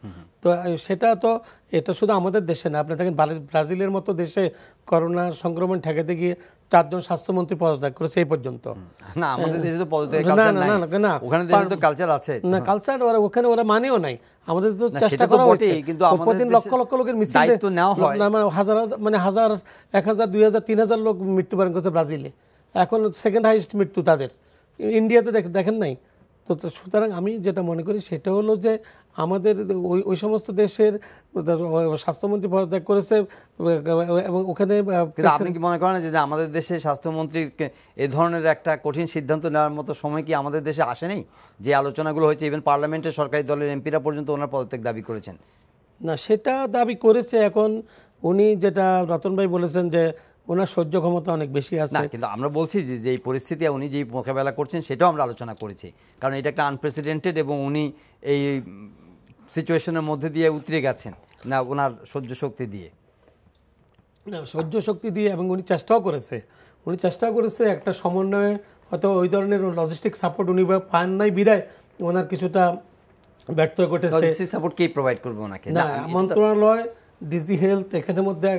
তো সেটা তো এটা শুধু আমাদের দেশে না, আপনি দেখেন ব্রাজিলের মতো দেশে করোনা সংক্রমণ ঠেকাতে গিয়ে 4 জন স্বাস্থ্যমন্ত্রী পদত্যাগ করেছে এই পর্যন্ত। না আমাদের দেশে তো পদত্যাগ কালচার নাই, না ওখানে দেশে তো কালচার আছে না, কালচার ওখানে ওরা মানেও নাই। আমাদের তো চেষ্টা করা হচ্ছে, কিন্তু প্রতিদিন লক্ষ লক্ষ লোকের মিছিল দায়িত্ব নেওয়া হয়, হাজার মানে 1000 1000 2000 3000 লোক মৃত্যুবরণ করছে ব্রাজিলে, এখন সেকেন্ড হাইয়েস্ট মৃত্যু তাদের। ইন্ডিয়াতে দেখেন নাই তো। সুতরাং আমি যেটা মনে করি সেটা হলো যে আমাদের ওই সমস্ত দেশের স্বাস্থ্যমন্ত্রী পদত্যাগ করেছে এবং ওখানে আপনি কি মনে করেন যে আমাদের দেশে স্বাস্থ্যমন্ত্রীর এ ধরনের একটা কঠিন সিদ্ধান্ত নেওয়ার মতো সময় কি আমাদের দেশে আসেনি? যে আলোচনাগুলো হয়েছে ইভেন পার্লামেন্টের সরকারি দলের এমপিরা পর্যন্ত ওনার পদত্যাগ দাবি করেছেন। না সেটা দাবি করেছে, এখন উনি যেটা রতন ভাই বলেছেন যে ওনার সহ্য ক্ষমতা অনেক বেশি আছে, কিন্তু আমরা বলছি যে এই পরিস্থিতি উনি যে মোকাবেলা করছেন সেটাও আমরা আলোচনা করেছি, কারণ এটা একটা আনপ্রেসিডেন্টেড এবং উনি এই সিচুয়েশনের মধ্যে দিয়ে উতরে গেছেন না ওনার সহ্য শক্তি দিয়ে। না সহ্য শক্তি দিয়ে এবং উনি চেষ্টাও করেছে একটা সমন্বয়ে, হয়তো ওই ধরনের লজিস্টিক সাপোর্ট উনি পান নাই বিরায় ওনার কিছুটা ব্যর্থ ঘটেছে। লজিস্টিক সাপোর্ট কে প্রোভাইড করবে ওনাকে? না মন্ত্রণালয়, ডিজি হেলথ, এখানের মধ্যে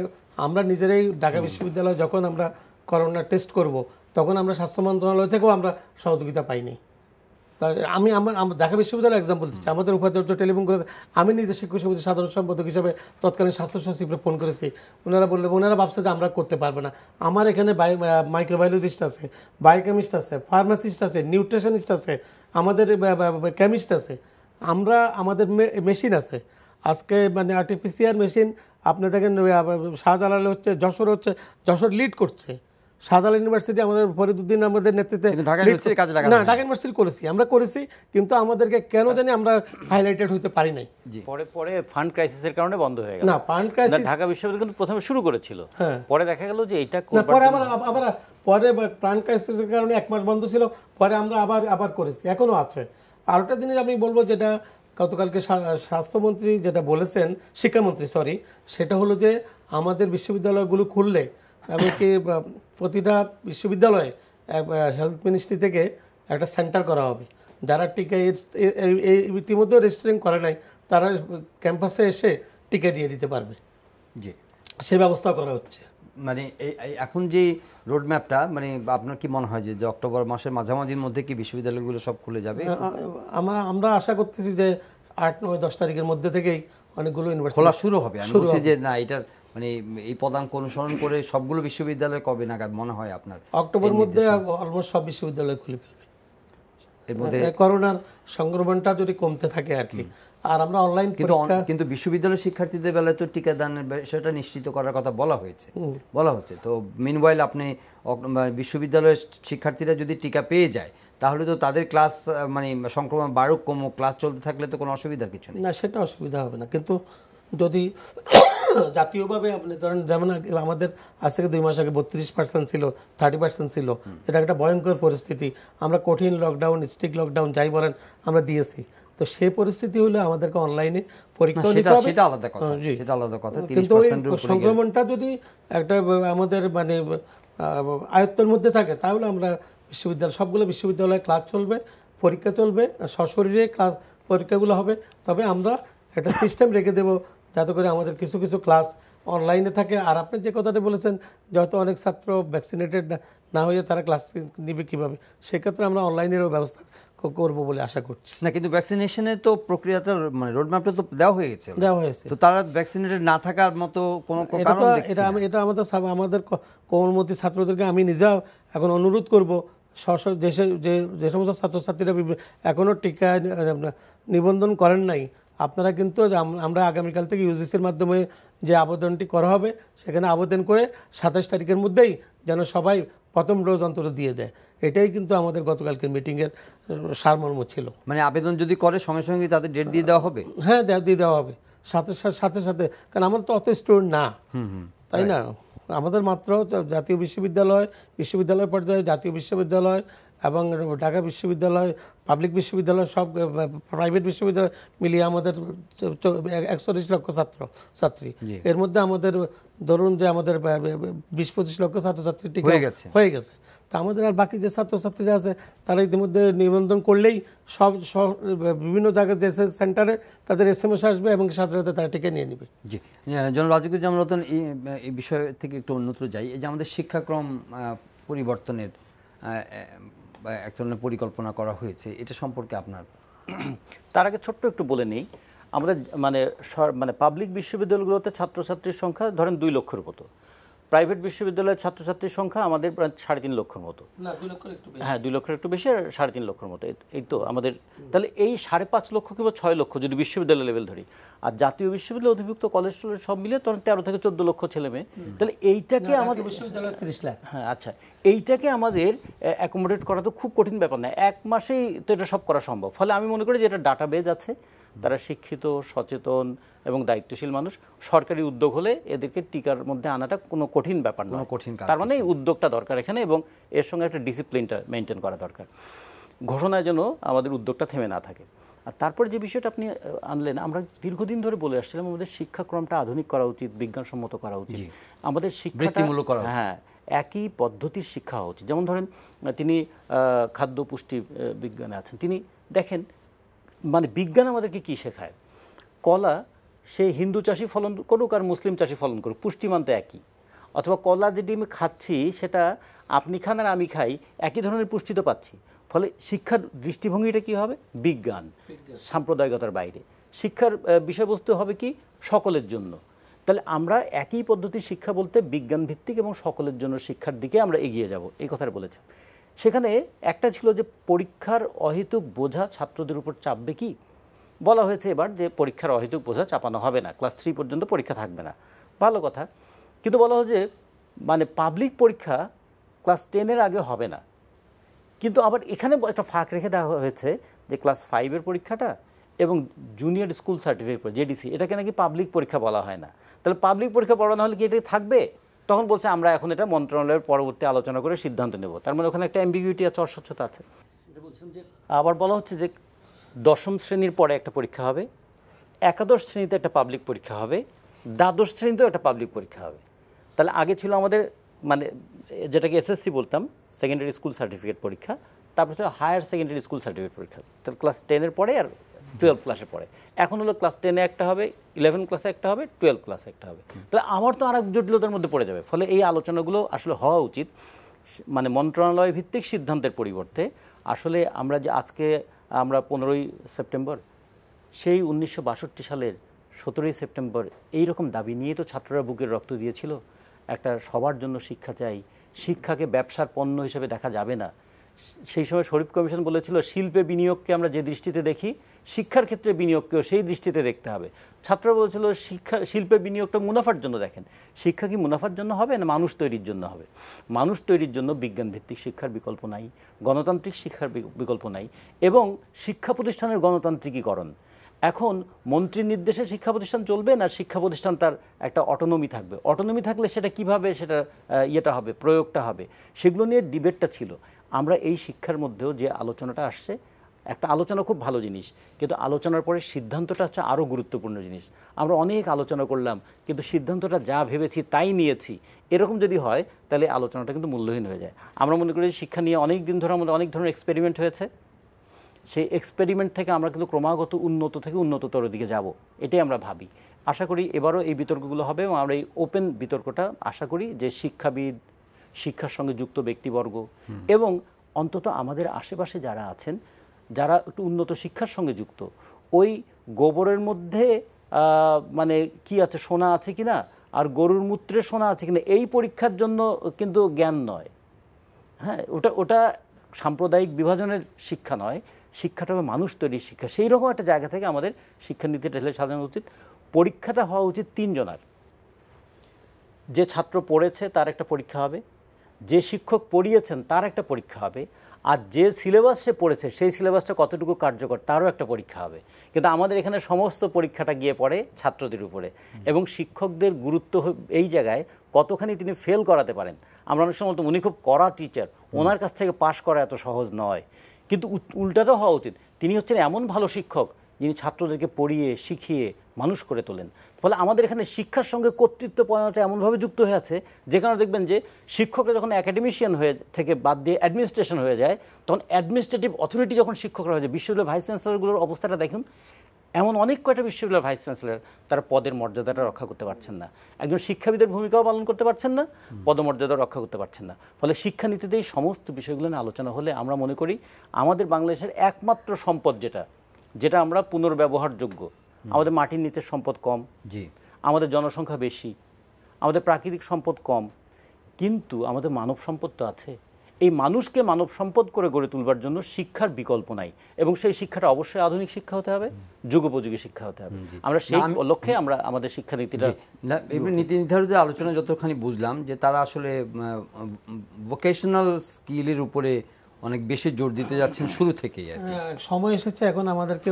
আমরা নিজেরাই ঢাকা বিশ্ববিদ্যালয়ে যখন আমরা করোনা টেস্ট করব তখন আমরা স্বাস্থ্য মন্ত্রণালয় থেকেও আমরা সহযোগিতা পাইনি। আমি আমার ঢাকা বিশ্ববিদ্যালয় এক্সাম্পল দিচ্ছি, আমাদের উপাচার্য টেলিফোন করে, আমি নিজে শিক্ষক সমিতির সাধারণ সম্পাদক হিসেবে তৎকালীন স্বাস্থ্য সচিবকে ফোন করেছি, ওনারা ভাবছে যে আমরা করতে পারবো না। আমার এখানে মাইক্রোবায়োলজিস্ট আছে, বায়োকেমিস্ট আছে, ফার্মাসিস্ট আছে, নিউট্রিশনিস্ট আছে, আমাদের কেমিস্ট আছে, আমাদের মেশিন আছে। আজকে মানে আর্টিফিশিয়াল মেশিন আপনি দেখেন শাহজালালে হচ্ছে, যশোর লিড করছে। শাহজালাল ইউনিভার্সিটি আমাদের ফরিদউদ্দিন আমাদের নেতৃত্বে ঢাকা ইউনিভার্সিটি আমরা করেছি কিন্তু আমাদেরকে কেন জানি আমরা হাইলাইটেড হইতে পারি নাই। পরে ফান্ড ক্রাইসিসের কারণে বন্ধ হয়ে গেল। না ফান্ড ক্রাইসিস ঢাকা বিশ্ববিদ্যালয় কিন্তু প্রথমে শুরু করেছিল, পরে দেখা গেল যে এটা পরে ফান্ড ক্রাইসিসের কারণে 1 মাস বন্ধ ছিল, পরে আমরা আবার করেছি, এখনো আছে। আর একটা জিনিস আমি বলবো যেটা গতকালকে স্বাস্থ্যমন্ত্রী যেটা বলেছেন, শিক্ষামন্ত্রী সরি, সেটা হলো যে আমাদের বিশ্ববিদ্যালয়গুলো খুললে এমনকি প্রতিটা বিশ্ববিদ্যালয়ে হেলথ মিনিস্ট্রি থেকে একটা সেন্টার করা হবে, যারা টিকা ইতিমধ্যে রেজিস্ট্রিং করে নাই তারা ক্যাম্পাসে এসে টিকা দিয়ে দিতে পারবে, জি সে ব্যবস্থা করা হচ্ছে। মানে এখন যে রোডম্যাপটা, মানে আপনার কি মনে হয় যে অক্টোবর মাসের মাঝামাঝির মধ্যে কি বিশ্ববিদ্যালয়গুলো সব খুলে যাবে? আমরা আশা করতেছি যে 8, 9, 10 তারিখের মধ্যে থেকেই অনেকগুলো ইউনিভার্সিটি খোলা শুরু হবে। আমি বলছি যে না, এটার মানে এই পদাঙ্ক অনুসরণ করে সবগুলো বিশ্ববিদ্যালয় কবে নাগাদ মনে হয় আপনার? অক্টোবর মধ্যে অলমোস্ট সব বিশ্ববিদ্যালয় খুলে ফেলবে, এর মধ্যে করোনার সংক্রমণটা যদি কমতে থাকে আর কি। আর আমরা অনলাইন কিন্তু বিশ্ববিদ্যালয় শিক্ষার্থীদের বেলায় তো টিকাদানের বিষয়টা নিশ্চিত করার কথা বলা হচ্ছে। তো মিনওয়াইল আপনি বিশ্ববিদ্যালয়ের শিক্ষার্থীরা যদি টিকা পেয়ে যায় তাহলে তো তাদের ক্লাস মানে সংক্রমণ বাড়ুক কমুক, ক্লাস চলতে থাকলে তো কোনো অসুবিধার কিছু নেই। না সেটা অসুবিধা হবে না, কিন্তু যদি জাতীয়ভাবে আপনি ধরেন যেমন আমাদের আজ থেকে 2 মাস আগে 32% ছিল, 30% ছিল, এটা একটা ভয়ঙ্কর পরিস্থিতি। আমরা কঠিন লকডাউন, স্ট্রিক্ট লকডাউন যাই বলেন আমরা দিয়েছি। তো সেই পরিস্থিতি হলে আমাদেরকে অনলাইনে পরীক্ষা নিতে হবে, সেটা আলাদা কথা। কিন্তু সংক্রমণটা যদি একটা আমাদের মানে আয়ত্তের মধ্যে থাকে তাহলে আমরা সবগুলো বিশ্ববিদ্যালয়ে ক্লাস চলবে, পরীক্ষা চলবে, সশরীরে ক্লাস পরীক্ষাগুলো হবে। তবে আমরা একটা সিস্টেম রেখে দেবো যাতে করে আমাদের কিছু ক্লাস অনলাইনে থাকে। আর আপনি যে কথাটা বলেছেন যেহেতু অনেক ছাত্র ভ্যাকসিনেটেড না হয়ে তারা ক্লাস নিবে কিভাবে, সেক্ষেত্রে আমরা অনলাইনেরও ব্যবস্থা করবো বলে আশা করছি। না কিন্তু ভ্যাকসিনেশনের তো প্রক্রিয়াটা মানে রোডম্যাপটা তো দেওয়া হয়েছে, তো তারা ভ্যাকসিনেটেড না থাকার মতো কোনো কারণ এটা আমাদের কোমলমতি ছাত্রদেরকে আমি নিজেও এখন অনুরোধ করব, যে সমস্ত ছাত্রছাত্রীরা এখনো টিকা নিবন্ধন করেন নাই, আপনারা কিন্তু আমরা আগামীকাল থেকে ইউজিসির মাধ্যমে যে আবেদনটি করা হবে সেখানে আবেদন করে 27 তারিখের মধ্যেই যেন সবাই প্রথম ডোজ অন্তত দিয়ে দেয়। এটাই কিন্তু আমাদের গতকালকের মিটিংয়ের সারমর্ম ছিল। মানে আবেদন যদি করে সঙ্গে সঙ্গে তাদের ডেট দিয়ে দেওয়া হবে? হ্যাঁ দিয়ে দেওয়া হবে সাথে, কারণ আমার তো অত স্টুডেন্ট না, তাই না? আমাদের মাত্র জাতীয় বিশ্ববিদ্যালয় পর্যায়ে, জাতীয় বিশ্ববিদ্যালয় এবং ঢাকা বিশ্ববিদ্যালয়, পাবলিক বিশ্ববিদ্যালয়, সব প্রাইভেট বিশ্ববিদ্যালয় মিলিয়ে আমাদের 41 লক্ষ ছাত্রী। এর মধ্যে আমাদের ধরুন যে আমাদের 20-25 লক্ষ ছাত্রছাত্রী টিকা হয়ে গেছে। তা আমাদের আর বাকি যে ছাত্রছাত্রীরা আছে তারা ইতিমধ্যে নিবন্ধন করলেই সব বিভিন্ন জায়গায় যে সেন্টারে তাদের SMS আসবে এবং সাথে সাথে তারা টিকা নিয়ে নেবে। জি, জনাব রাজিকুজ্জামান রতন, এই বিষয় থেকে একটু অন্যত্র যাই। এই যে আমাদের শিক্ষাক্রম পরিবর্তনের এক ধরনের পরিকল্পনা করা হয়েছে, এটা সম্পর্কে আপনার? তার আগে ছোট্ট একটু বলে নেই, আমাদের মানে পাবলিক বিশ্ববিদ্যালয়গুলোতে ছাত্রছাত্রীর সংখ্যা ধরেন 2 লক্ষের মতো, প্রাইভেট বিশ্ববিদ্যালয়ের ছাত্রছাত্রীর সংখ্যা আমাদের প্রায় 3.5 লক্ষের মতো। হ্যাঁ, 2 লক্ষের একটু বেশি আর 3.5 লক্ষের মতো। এই তো আমাদের, তাহলে এই 5.5 লক্ষ কিংবা 6 লক্ষ যদি বিশ্ববিদ্যালয় লেভেল ধরি, আর জাতীয় বিশ্ববিদ্যালয় অধিভুক্ত কলেজ টলেজ সব মিলে তখন 13 থেকে 14 লক্ষ ছেলে মেয়ে। তাহলে এইটাকে আমাদের বিশ্ববিদ্যালয় 30 লাখ। হ্যাঁ, আচ্ছা, এইটাকে আমাদের অ্যাকোমোডেট করা তো খুব কঠিন ব্যাপার না, 1 মাসেই তো এটা সব করা সম্ভব। ফলে আমি মনে করি যে এটা ডাটাবেজ আছে, তারা শিক্ষিত, সচেতন এবং দায়িত্বশীল মানুষ, সরকারি উদ্যোগ হলে এদেরকে টিকার মধ্যে আনাটা কোনো কঠিন ব্যাপার নয়। তার মানে এই উদ্যোগটা দরকার এখানে, এবং এর সঙ্গে একটা ডিসিপ্লিনটা মেনটেন করা দরকার, ঘোষণায় যেন আমাদের উদ্যোগটা থেমে না থাকে। আর তারপরে যে বিষয়টা আপনি আনলেন, আমরা দীর্ঘদিন ধরে বলে আসছিলাম আমাদের শিক্ষাক্রমটা আধুনিক করা উচিত, বিজ্ঞানসম্মত করা উচিত, আমাদের শিক্ষামূলক করা, হ্যাঁ, একই পদ্ধতির শিক্ষা হওয়া উচিত। যেমন ধরেন তিনি খাদ্য পুষ্টি বিজ্ঞানে আছেন, তিনি দেখেন মানে বিজ্ঞান আমাদেরকে কি শেখায়, কলা সে হিন্দু চাষি ফলন করুক আর মুসলিম চাষি ফলন করুক, পুষ্টিমান তো একই। অথবা কলা যেটি আমি খাচ্ছি সেটা আপনি খান আর আমি খাই, একই ধরনের পুষ্টি তো পাচ্ছি। ফলে শিক্ষার দৃষ্টিভঙ্গিটা কি হবে, বিজ্ঞান, সাম্প্রদায়িকতার বাইরে। শিক্ষার বিষয়বস্তু হবে কি, সকলের জন্য। তাহলে আমরা একই পদ্ধতির শিক্ষা বলতে বিজ্ঞান ভিত্তিক এবং সকলের জন্য শিক্ষার দিকে আমরা এগিয়ে যাব, এই কথাটা বলেছে। সেখানে একটা ছিল যে পরীক্ষার অহেতুক বোঝা ছাত্রদের উপর চাপবে কি, বলা হয়েছে এবার যে পরীক্ষার অহেতুক বোঝা চাপানো হবে না, ক্লাস 3 পর্যন্ত পরীক্ষা থাকবে না, ভালো কথা। কিন্তু বলা হয় যে মানে পাবলিক পরীক্ষা ক্লাস 10-এর আগে হবে না। কিন্তু আবার এখানে একটা ফাঁক রেখে দেওয়া হয়েছে যে ক্লাস 5-এর পরীক্ষাটা এবং জুনিয়র স্কুল সার্টিফিকেট জেডিসি, এটাকে নাকি পাবলিক পরীক্ষা বলা হয় না। তাহলে পাবলিক পরীক্ষা পড়ানো হলে কি এটা থাকবে? তখন বলছে আমরা এখন এটা মন্ত্রণালয়ের পরবর্তী আলোচনা করে সিদ্ধান্ত নেব। তার মানে ওখানে একটা অ্যাম্বিগুইটি আছে, অস্বচ্ছতা আছে। আবার বলা হচ্ছে যে 10ম শ্রেণীর পরে একটা পরীক্ষা হবে, একাদশ শ্রেণীতে একটা পাবলিক পরীক্ষা হবে, দ্বাদশ শ্রেণীতেও একটা পাবলিক পরীক্ষা হবে। তাহলে আগে ছিল আমাদের মানে যেটাকে এসএসসি বলতাম, সেকেন্ডারি স্কুল সার্টিফিকেট পরীক্ষা, তারপর ছিল হায়ার সেকেন্ডারি স্কুল সার্টিফিকেট পরীক্ষা, তাহলে ক্লাস 10-এর পরে আর 12 ক্লাসের পরে। এখন হলো ক্লাস 10-এ একটা হবে, 11 ক্লাসে একটা হবে, 12 ক্লাসে একটা হবে। তাহলে আমার তো আর এক জটিলতার মধ্যে পড়ে যাবে। ফলে এই আলোচনাগুলো আসলে হওয়া উচিত মানে মন্ত্রণালয় ভিত্তিক সিদ্ধান্তের পরিবর্তে। আসলে আমরা যে আজকে আমরা 15ই সেপ্টেম্বর, সেই 1962 সালের 17ই সেপ্টেম্বর এইরকম দাবি নিয়ে তো ছাত্ররা বুকের রক্ত দিয়েছিল। একটা সবার জন্য শিক্ষা চাই, শিক্ষাকে ব্যবসার পণ্য হিসেবে দেখা যাবে না। সেই সময় শরীফ কমিশন বলেছিল শিল্পে বিনিয়োগকে আমরা যে দৃষ্টিতে দেখি, শিক্ষার ক্ষেত্রে বিনিয়োগকেও সেই দৃষ্টিতে দেখতে হবে। ছাত্ররা বলেছিল শিল্পে বিনিয়োগটা মুনাফার জন্য দেখেন। শিক্ষা কি মুনাফার জন্য হবে না মানুষ তৈরির জন্য হবে? মানুষ তৈরির জন্য বিজ্ঞান ভিত্তিক শিক্ষার বিকল্প নাই, গণতান্ত্রিক শিক্ষার বিকল্প নাই, এবং শিক্ষা প্রতিষ্ঠানের গণতান্ত্রিকীকরণ। এখন মন্ত্রীর নির্দেশে শিক্ষা প্রতিষ্ঠান চলবে না শিক্ষা প্রতিষ্ঠান তার একটা অটোনমি থাকবে? অটোনমি থাকলে সেটা কিভাবে সেটা ইয়েটা হবে, প্রয়োগটা হবে, সেগুলো নিয়ে ডিবেটটা ছিল। আমরা এই শিক্ষার মধ্যেও যে আলোচনাটা আসছে, একটা আলোচনা খুব ভালো জিনিস, কিন্তু আলোচনার পরে সিদ্ধান্তটা হচ্ছে আরও গুরুত্বপূর্ণ জিনিস। আমরা অনেক আলোচনা করলাম কিন্তু সিদ্ধান্তটা যা ভেবেছি তাই নিয়েছি, এরকম যদি হয় তাহলে আলোচনাটা কিন্তু মূল্যহীন হয়ে যায়। আমরা মনে করি শিক্ষা নিয়ে অনেক দিন ধরে আমাদের অনেক ধরনের এক্সপেরিমেন্ট হয়েছে, সেই এক্সপেরিমেন্ট থেকে আমরা কিন্তু ক্রমাগত উন্নত থেকে উন্নততর দিকে যাব, এটাই আমরা ভাবি। আশা করি এবারও এই বিতর্কগুলো হবে এবং আমরা এই ওপেন বিতর্কটা আশা করি যে শিক্ষাবিদ, শিক্ষার সঙ্গে যুক্ত ব্যক্তিবর্গ এবং অন্তত আমাদের আশেপাশে যারা আছেন, যারা একটু উন্নত শিক্ষার সঙ্গে যুক্ত, ওই গোবরের মধ্যে মানে কি আছে, সোনা আছে কিনা, আর গরুর মূত্রে সোনা আছে কিনা, এই পরীক্ষার জন্য কিন্তু জ্ঞান নয়। হ্যাঁ, ওটা সাম্প্রদায়িক বিভাজনের শিক্ষা নয়, শিক্ষাটা হবে মানুষ তৈরির শিক্ষা। সেই রকম একটা জায়গা থেকে আমাদের শিক্ষানীতিটা ঢেলে সাজানো উচিত। পরীক্ষাটা হওয়া উচিত 3 জনার। যে ছাত্র পড়েছে তার একটা পরীক্ষা হবে, যে শিক্ষক পড়িয়েছেন তার একটা পরীক্ষা হবে, আর যে সিলেবাস সে পড়েছে সেই সিলেবাসটা কতটুকু কার্যকর তারও একটা পরীক্ষা হবে। কিন্তু আমাদের এখানে সমস্ত পরীক্ষাটা গিয়ে পড়ে ছাত্রদের উপরে, এবং শিক্ষকদের গুরুত্ব এই জায়গায় কতখানি তিনি ফেল করাতে পারেন। আমরা অনেক সময় উনি খুব কড়া টিচার, ওনার কাছ থেকে পাশ করা এত সহজ নয়, কিন্তু উল্টাটাও হওয়া উচিত। তিনি হচ্ছেন এমন ভালো শিক্ষক যিনি ছাত্রদেরকে পড়িয়ে শিখিয়ে মানুষ করে তোলেন। ফলে আমাদের এখানে শিক্ষার সঙ্গে কর্তৃত্ব পয়নাটা এমনভাবে যুক্ত হয়ে আছে, যে কারণে দেখবেন যে শিক্ষকরা যখন একাডেমিশিয়ান হয়ে থেকে বাদ দিয়ে অ্যাডমিনিস্ট্রেশন হয়ে যায়, তখন অ্যাডমিনিস্ট্রেটিভ অথরিটি যখন শিক্ষকরা হয়ে যায়, বিশ্ববিদ্যালয়ের ভাইস চ্যান্সেলরগুলোর অবস্থাটা দেখুন। এমন অনেক কয়টা বিশ্ববিদ্যালয়ের ভাইস চ্যান্সেলর তারা পদের মর্যাদাটা রক্ষা করতে পারছেন না, একজন শিক্ষাবিদের ভূমিকাও পালন করতে পারছেন না, পদমর্যাদা রক্ষা করতে পারছেন না। ফলে শিক্ষানীতিতে এই সমস্ত বিষয়গুলো নিয়ে আলোচনা হলে আমরা মনে করি আমাদের বাংলাদেশের একমাত্র সম্পদ যেটা আমরা পুনর্ব্যবহারযোগ্য, আমাদের মাটির নিচের সম্পদ কম, আমাদের জনসংখ্যা বেশি, আমাদের প্রাকৃতিক সম্পদ কম, কিন্তু আমাদের মানব সম্পদ তো আছে। এই মানুষকে মানব সম্পদ করে গড়ে তুলবার জন্য শিক্ষার বিকল্প নাই, এবং সেই শিক্ষাটা অবশ্যই আধুনিক শিক্ষা হতে হবে, যুগোপযোগী শিক্ষা হতে হবে। আমরা সেই লক্ষ্যে আমরা আমাদের শিক্ষানীতিটা নীতি নির্ধারণের আলোচনা যতখানি বুঝলাম যে তারা আসলে ভোকেশনাল স্কিলের উপরে অনেক বেশি জোর দিতে যাচ্ছেন শুরু থেকেই। সময় এসেছে এখন আমাদেরকে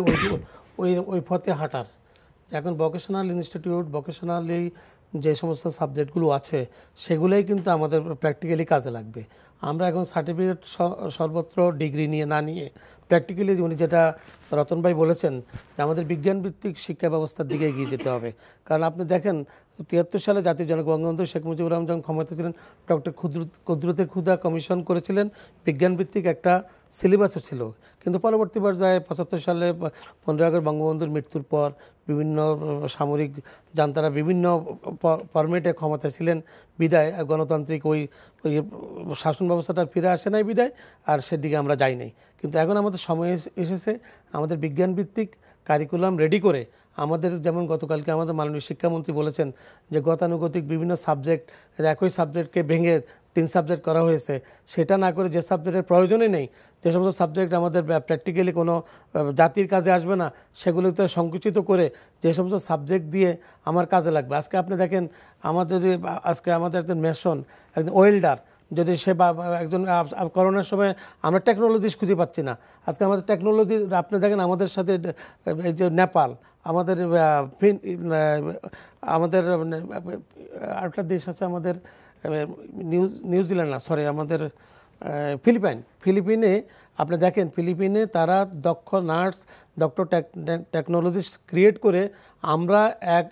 ওই পথে হাঁটার। এখন ভোকেশনাল ইনস্টিটিউট, ভোকেশনালি যে সমস্ত সাবজেক্টগুলো আছে সেগুলোই কিন্তু আমাদের প্র্যাকটিক্যালি কাজে লাগবে। আমরা এখন সার্টিফিকেট সর্বত্র ডিগ্রি নিয়ে না নিয়ে প্র্যাকটিক্যালি উনি যেটা রতন ভাই বলেছেন যে আমাদের বিজ্ঞানভিত্তিক শিক্ষা ব্যবস্থার দিকে এগিয়ে যেতে হবে। কারণ আপনি দেখেন 73 সালে জাতীয় জনক বঙ্গবন্ধু শেখ মুজিবুর রহমান যখন ক্ষমতা ছিলেন, ডক্টর কুদরতে খুদা কমিশন করেছিলেন, বিজ্ঞানভিত্তিক একটা সিলেবাসও ছিল। কিন্তু পরবর্তী পর্যায়ে 75 সালে 15 আগস্ট বঙ্গবন্ধুর মৃত্যুর পর বিভিন্ন সামরিক জান্তারা বিভিন্ন ফরম্যাটে ক্ষমতা ছিলেন বিদায় গণতান্ত্রিক ওই শাসন ব্যবস্থাটা ফিরে আসে নাই বিদায়, আর সেদিকে আমরা যাই নাই। কিন্তু এখন আমাদের সময় এসেছে আমাদের বিজ্ঞানভিত্তিক কারিকুলাম রেডি করে আমাদের, যেমন গতকালকে আমাদের মাননীয় শিক্ষামন্ত্রী বলেছেন যে গতানুগতিক বিভিন্ন সাবজেক্ট, একই সাবজেক্টকে ভেঙে 3 সাবজেক্ট করা হয়েছে, সেটা না করে যে সাবজেক্টের প্রয়োজনই নেই, যে সমস্ত সাবজেক্ট আমাদের প্র্যাকটিক্যালি কোনো জাতির কাজে আসবে না, সেগুলোতে সংকুচিত করে যে সমস্ত সাবজেক্ট দিয়ে আমার কাজে লাগবে। আজকে আপনি দেখেন আজকে আমাদের একজন মেশন, একজন ওয়েল্ডার, যদি সে একজন করোনার সময় আমরা টেকনোলজিস খুঁজে পাচ্ছি না, আজকে আমাদের টেকনোলজি আপনি দেখেন আমাদের সাথে এই যে নেপাল, আমাদের আরেকটা দেশ আছে আমাদের নিউজিল্যান্ড না সরি আমাদের ফিলিপিনে আপনি দেখেন, ফিলিপিনে তারা দক্ষ নার্স, ডক্টর টেকনোলজিস্ট ক্রিয়েট করে আমরা 1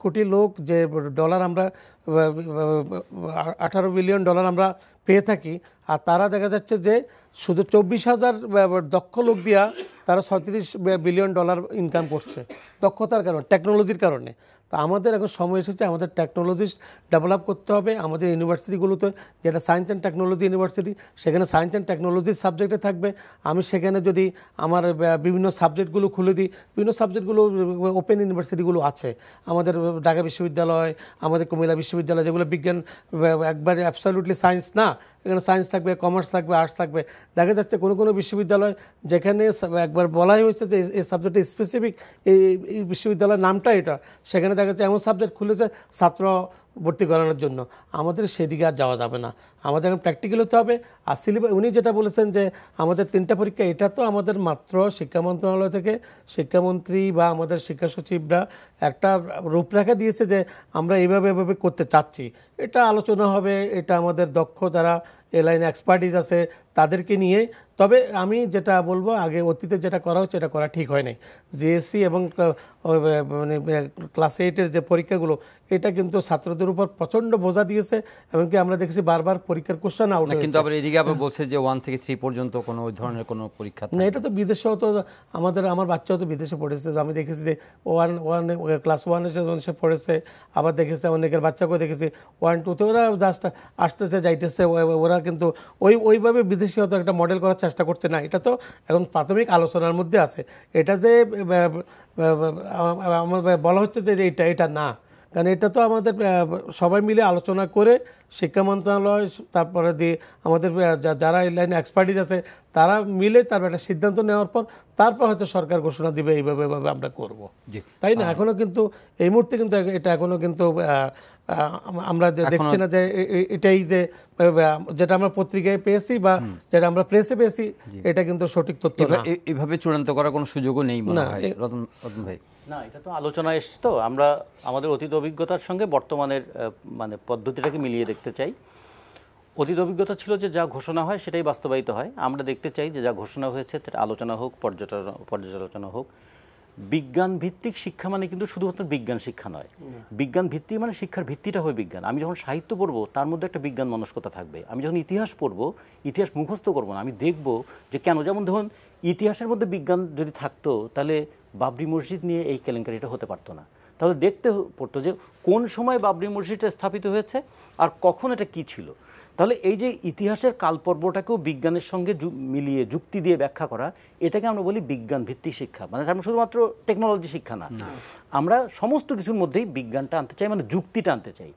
কোটি লোক যে ডলার আমরা 18 বিলিয়ন ডলার আমরা পেয়ে থাকি, আর তারা দেখা যাচ্ছে যে শুধু 24,000 দক্ষ লোক দিয়া তারা 37 বিলিয়ন ডলার ইনকাম করছে, দক্ষতার কারণে, টেকনোলজির কারণে। তা আমাদের এখন সময় এসেছে আমাদের টেকনোলজিস্ট ডেভেলপ করতে হবে। আমাদের ইউনিভার্সিটিগুলোতে, যেটা সায়েন্স অ্যান্ড টেকনোলজি ইউনিভার্সিটি, সেখানে সায়েন্স অ্যান্ড টেকনোলজির সাবজেক্টে থাকবে। আমি সেখানে যদি আমার বিভিন্ন সাবজেক্টগুলো খুলে দিই, বিভিন্ন সাবজেক্টগুলো ওপেন ইউনিভার্সিটিগুলো আছে আমাদের ঢাকা বিশ্ববিদ্যালয়, আমাদের কুমিল্লা বিশ্ববিদ্যালয়, যেগুলো বিজ্ঞান একবারে অ্যাবসলিউটলি সায়েন্স না, এখানে সায়েন্স থাকবে, কমার্স থাকবে, আর্টস থাকবে। দেখা যাচ্ছে কোনো কোনো বিশ্ববিদ্যালয় যেখানে একবার বলাই হয়েছে যে এই সাবজেক্টে স্পেসিফিক এই বিশ্ববিদ্যালয়ের নামটা এটা, সেখানে দেখা যাচ্ছে এমন সাবজেক্ট খুলেছে ছাত্র ভর্তি করানোর জন্য। আমাদের সেদিকে আর যাওয়া যাবে না, আমাদের এখন প্র্যাকটিক্যাল হতে হবে। আর সিলেবাস উনি যেটা বলেছেন যে আমাদের 3টা পরীক্ষা, এটা তো আমাদের মাত্র শিক্ষা মন্ত্রণালয় থেকে শিক্ষামন্ত্রী বা আমাদের শিক্ষা সচিবরা একটা রূপরেখা দিয়েছে যে আমরা এইভাবে এভাবে করতে চাচ্ছি। এটা আলোচনা হবে, এটা আমাদের দক্ষ যারা এ লাইনে এক্সপার্টিস আছে তাদেরকে নিয়ে। তবে আমি যেটা বলবো, আগে অতীতে যেটা করা হচ্ছে এটা করা ঠিক হয় নাই। জিএসসি এবং মানে ক্লাস 8-এর যে পরীক্ষাগুলো, এটা কিন্তু ছাত্রদের উপর প্রচণ্ড বোঝা দিয়েছে, এমনকি আমরা দেখেছি বারবার পরীক্ষার কোশ্চেন আউট। কিন্তু আবার এদিকে আবার বলছে যে 1 থেকে 3 পর্যন্ত কোনো ওই ধরনের কোনো পরীক্ষা না, এটা তো বিদেশেও তো আমার বাচ্চাও তো বিদেশে পড়েছে। আমি দেখেছি যে ক্লাস 1-এ সে পড়েছে, আবার দেখেছি অনেকের বাচ্চাকেও দেখেছি 1, 2-তে ওরা জাস্ট আসতেছে যাইতেছে, ওরা কিন্তু ওইভাবে বিদেশি হয়তো একটা মডেল করার চেষ্টা করছে না। এটা তো এখন প্রাথমিক আলোচনার মধ্যে আছে। এটা যে বলা হচ্ছে যে এটা না, কারণ এটা তো আমাদের সবাই মিলে আলোচনা করে শিক্ষা মন্ত্রণালয়, তারপরে দিয়ে আমাদের যারা এই লাইনে এক্সপার্টিস আছে তারা মিলে তার একটা সিদ্ধান্ত নেওয়ার পর তারপর হয়তো সরকার ঘোষণা দিবে এইভাবে এভাবে আমরা করব, তাই না? এখনো কিন্তু এই মুহূর্তে কিন্তু এটা এখনো কিন্তু আমরা দেখছি না যে এটাই যে যেটা আমরা পত্রিকায় পেয়েছি বা যেটা আমরা প্রেসে পেয়েছি এটা কিন্তু সঠিক তথ্য না। এভাবে চূড়ান্ত করার কোনো সুযোগও নেই মনে হয় রতন ভাই। না, এটা তো আলোচনায় এসছে, তো আমরা আমাদের অতীত অভিজ্ঞতার সঙ্গে বর্তমানের মানে পদ্ধতিটাকে মিলিয়ে দেখতে চাই। অতীত অভিজ্ঞতা ছিল যে যা ঘোষণা হয় সেটাই বাস্তবায়িত হয়। আমরা দেখতে চাই যে যা ঘোষণা হয়েছে সেটা আলোচনা হোক, পর্যালোচনা হোক। বিজ্ঞান ভিত্তিক শিক্ষা মানে কিন্তু শুধুমাত্র বিজ্ঞান শিক্ষা নয়। বিজ্ঞান ভিত্তিক মানে শিক্ষার ভিত্তিটা হয় বিজ্ঞান। আমি যখন সাহিত্য পড়বো তার মধ্যে একটা বিজ্ঞান মনস্কতা থাকবে। আমি যখন ইতিহাস পড়বো, ইতিহাস মুখস্থ করবো না, আমি দেখব যে কেন। যেমন ধরুন ইতিহাসের মধ্যে বিজ্ঞান যদি থাকতো তাহলে বাবরি মসজিদ নিয়ে এই কেলেঙ্কারিটা হতে পারতো না। তাহলে দেখতে পড়তো যে কোন সময় বাবরি মসজিদটা স্থাপিত হয়েছে আর কখন এটা কি ছিল। তাহলে এই যে ইতিহাসের কালপর্বটাকেও বিজ্ঞানের সঙ্গে মিলিয়ে যুক্তি দিয়ে ব্যাখ্যা করা, এটাকে আমরা বলি বিজ্ঞান ভিত্তিক শিক্ষা। মানে আমরা শুধুমাত্র টেকনোলজি শিক্ষা না, আমরা সমস্ত কিছুর মধ্যেই বিজ্ঞানটা আনতে চাই, মানে যুক্তিটা আনতে চাই।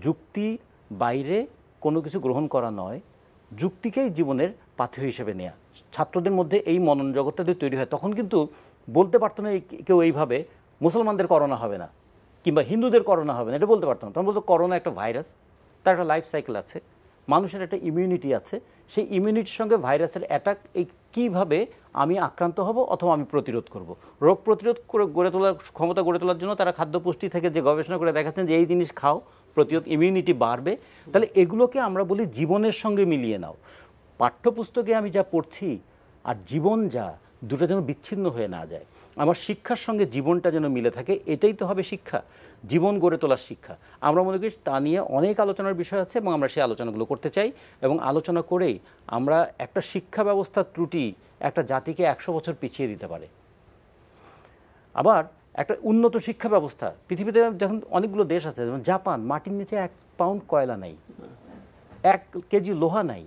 যুক্তি বাইরে কোনো কিছু গ্রহণ করা নয়, যুক্তিকেই জীবনের পাথেয় হিসেবে নেওয়া। ছাত্রদের মধ্যে এই মনন জগৎটা যদি তৈরি হয় তখন কিন্তু বলতে পারতো না কেউ এইভাবে মুসলমানদের করোনা হবে না কিংবা হিন্দুদের করোনা হবে না, এটা বলতে পারতো না। তখন বলতো করোনা একটা ভাইরাস, তার একটা লাইফ সাইকেল আছে, মানুষের একটা ইমিউনিটি আছে, সেই ইমিউনিটির সঙ্গে ভাইরাসের অ্যাটাক এই কীভাবে আমি আক্রান্ত হব অথবা আমি প্রতিরোধ করব। রোগ প্রতিরোধ করে গড়ে তোলার ক্ষমতা গড়ে তোলার জন্য তারা খাদ্য পুষ্টি থেকে যে গবেষণা করে দেখাচ্ছেন যে এই জিনিস খাও, প্রতিরোধ ইমিউনিটি বাড়বে। তাহলে এগুলোকে আমরা বলি জীবনের সঙ্গে মিলিয়ে নাও। পাঠ্যপুস্তকে আমি যা পড়ছি আর জীবন যা, দুটো যেন বিচ্ছিন্ন হয়ে না যায়। আমার শিক্ষার সঙ্গে জীবনটা যেন মিলে থাকে, এটাই তো হবে শিক্ষা, জীবন গড়ে তোলার শিক্ষা। আমরা মনে করি তা নিয়ে অনেক আলোচনার বিষয় আছে এবং আমরা সেই আলোচনাগুলো করতে চাই। এবং আলোচনা করেই আমরা একটা শিক্ষা ব্যবস্থার ত্রুটি একটা জাতিকে 100 বছর পিছিয়ে দিতে পারে। আবার একটা উন্নত শিক্ষা ব্যবস্থা, পৃথিবীতে যখন অনেকগুলো দেশ আছে, যেমন জাপান, মাটির নিচে 1 পাউন্ড কয়লা নাই, 1 কেজি লোহা নাই,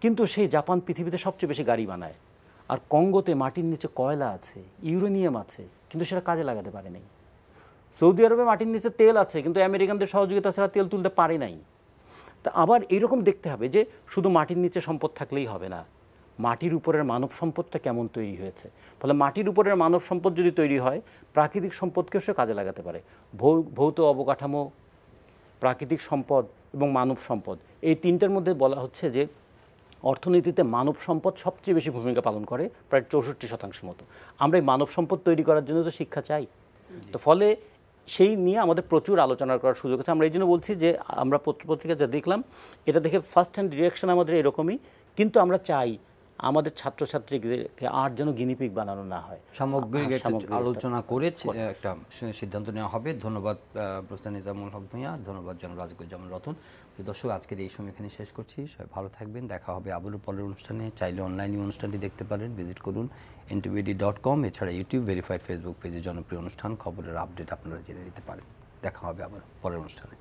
কিন্তু সেই জাপান পৃথিবীতে সবচেয়ে বেশি গাড়ি বানায়। আর কঙ্গোতে মাটির নিচে কয়লা আছে, ইউরেনিয়াম আছে, কিন্তু সেটা কাজে লাগাতে পারে নাই। সৌদি আরবে মাটির নিচে তেল আছে, কিন্তু আমেরিকানদের সহযোগিতা ছাড়া তেল তুলতে পারে নাই। তা আবার এইরকম দেখতে হবে যে শুধু মাটির নিচে সম্পদ থাকলেই হবে না, মাটির উপরের মানব সম্পদটা কেমন তৈরি হয়েছে। ফলে মাটির উপরের মানব সম্পদ যদি তৈরি হয়, প্রাকৃতিক সম্পদকেও সে কাজে লাগাতে পারে। ভৌত অবকাঠামো, প্রাকৃতিক সম্পদ এবং মানব সম্পদ, এই তিনটার মধ্যে বলা হচ্ছে যে অর্থনীতিতে মানব সম্পদ সবচেয়ে বেশি ভূমিকা পালন করে, প্রায় 64% মতো। আমরা এই মানব সম্পদ তৈরি করার জন্য তো শিক্ষা চাই। তো ফলে সেই নিয়ে আমাদের প্রচুর আলোচনা করার সুযোগ আছে। আমরা এই জন্য বলছি যে আমরা পত্রপত্রিকা যা দেখলাম এটা দেখে ফার্স্ট হ্যান্ড রিয়াকশন আমাদের এরকমই, কিন্তু আমরা চাই আমাদের ছাত্রছাত্রীদেরকে আর যেন গিনিপিগ বানানো না হয়। সামগ্রিক আলোচনা করে একটা সিদ্ধান্ত নেওয়া হবে। ধন্যবাদ প্রফেসর নিজামুল হক ভূঁইয়া, ধন্যবাদ জনাব রাজিকুজ্জামান রতন। দর্শক, আজকের এই সময় এখানে শেষ করছি। সবাই ভালো থাকবেন, দেখা হবে আবারও পরের অনুষ্ঠানে। চাইলে অনলাইনে অনুষ্ঠানটি দেখতে পারেন, ভিজিট করুন ntbd.com। এছাড়া ইউটিউব ভেরিফাইড ফেসবুক পেজে জনপ্রিয় অনুষ্ঠান খবরের আপডেট আপনারা জেনে নিতে পারেন। দেখা হবে আবার পরের অনুষ্ঠানে।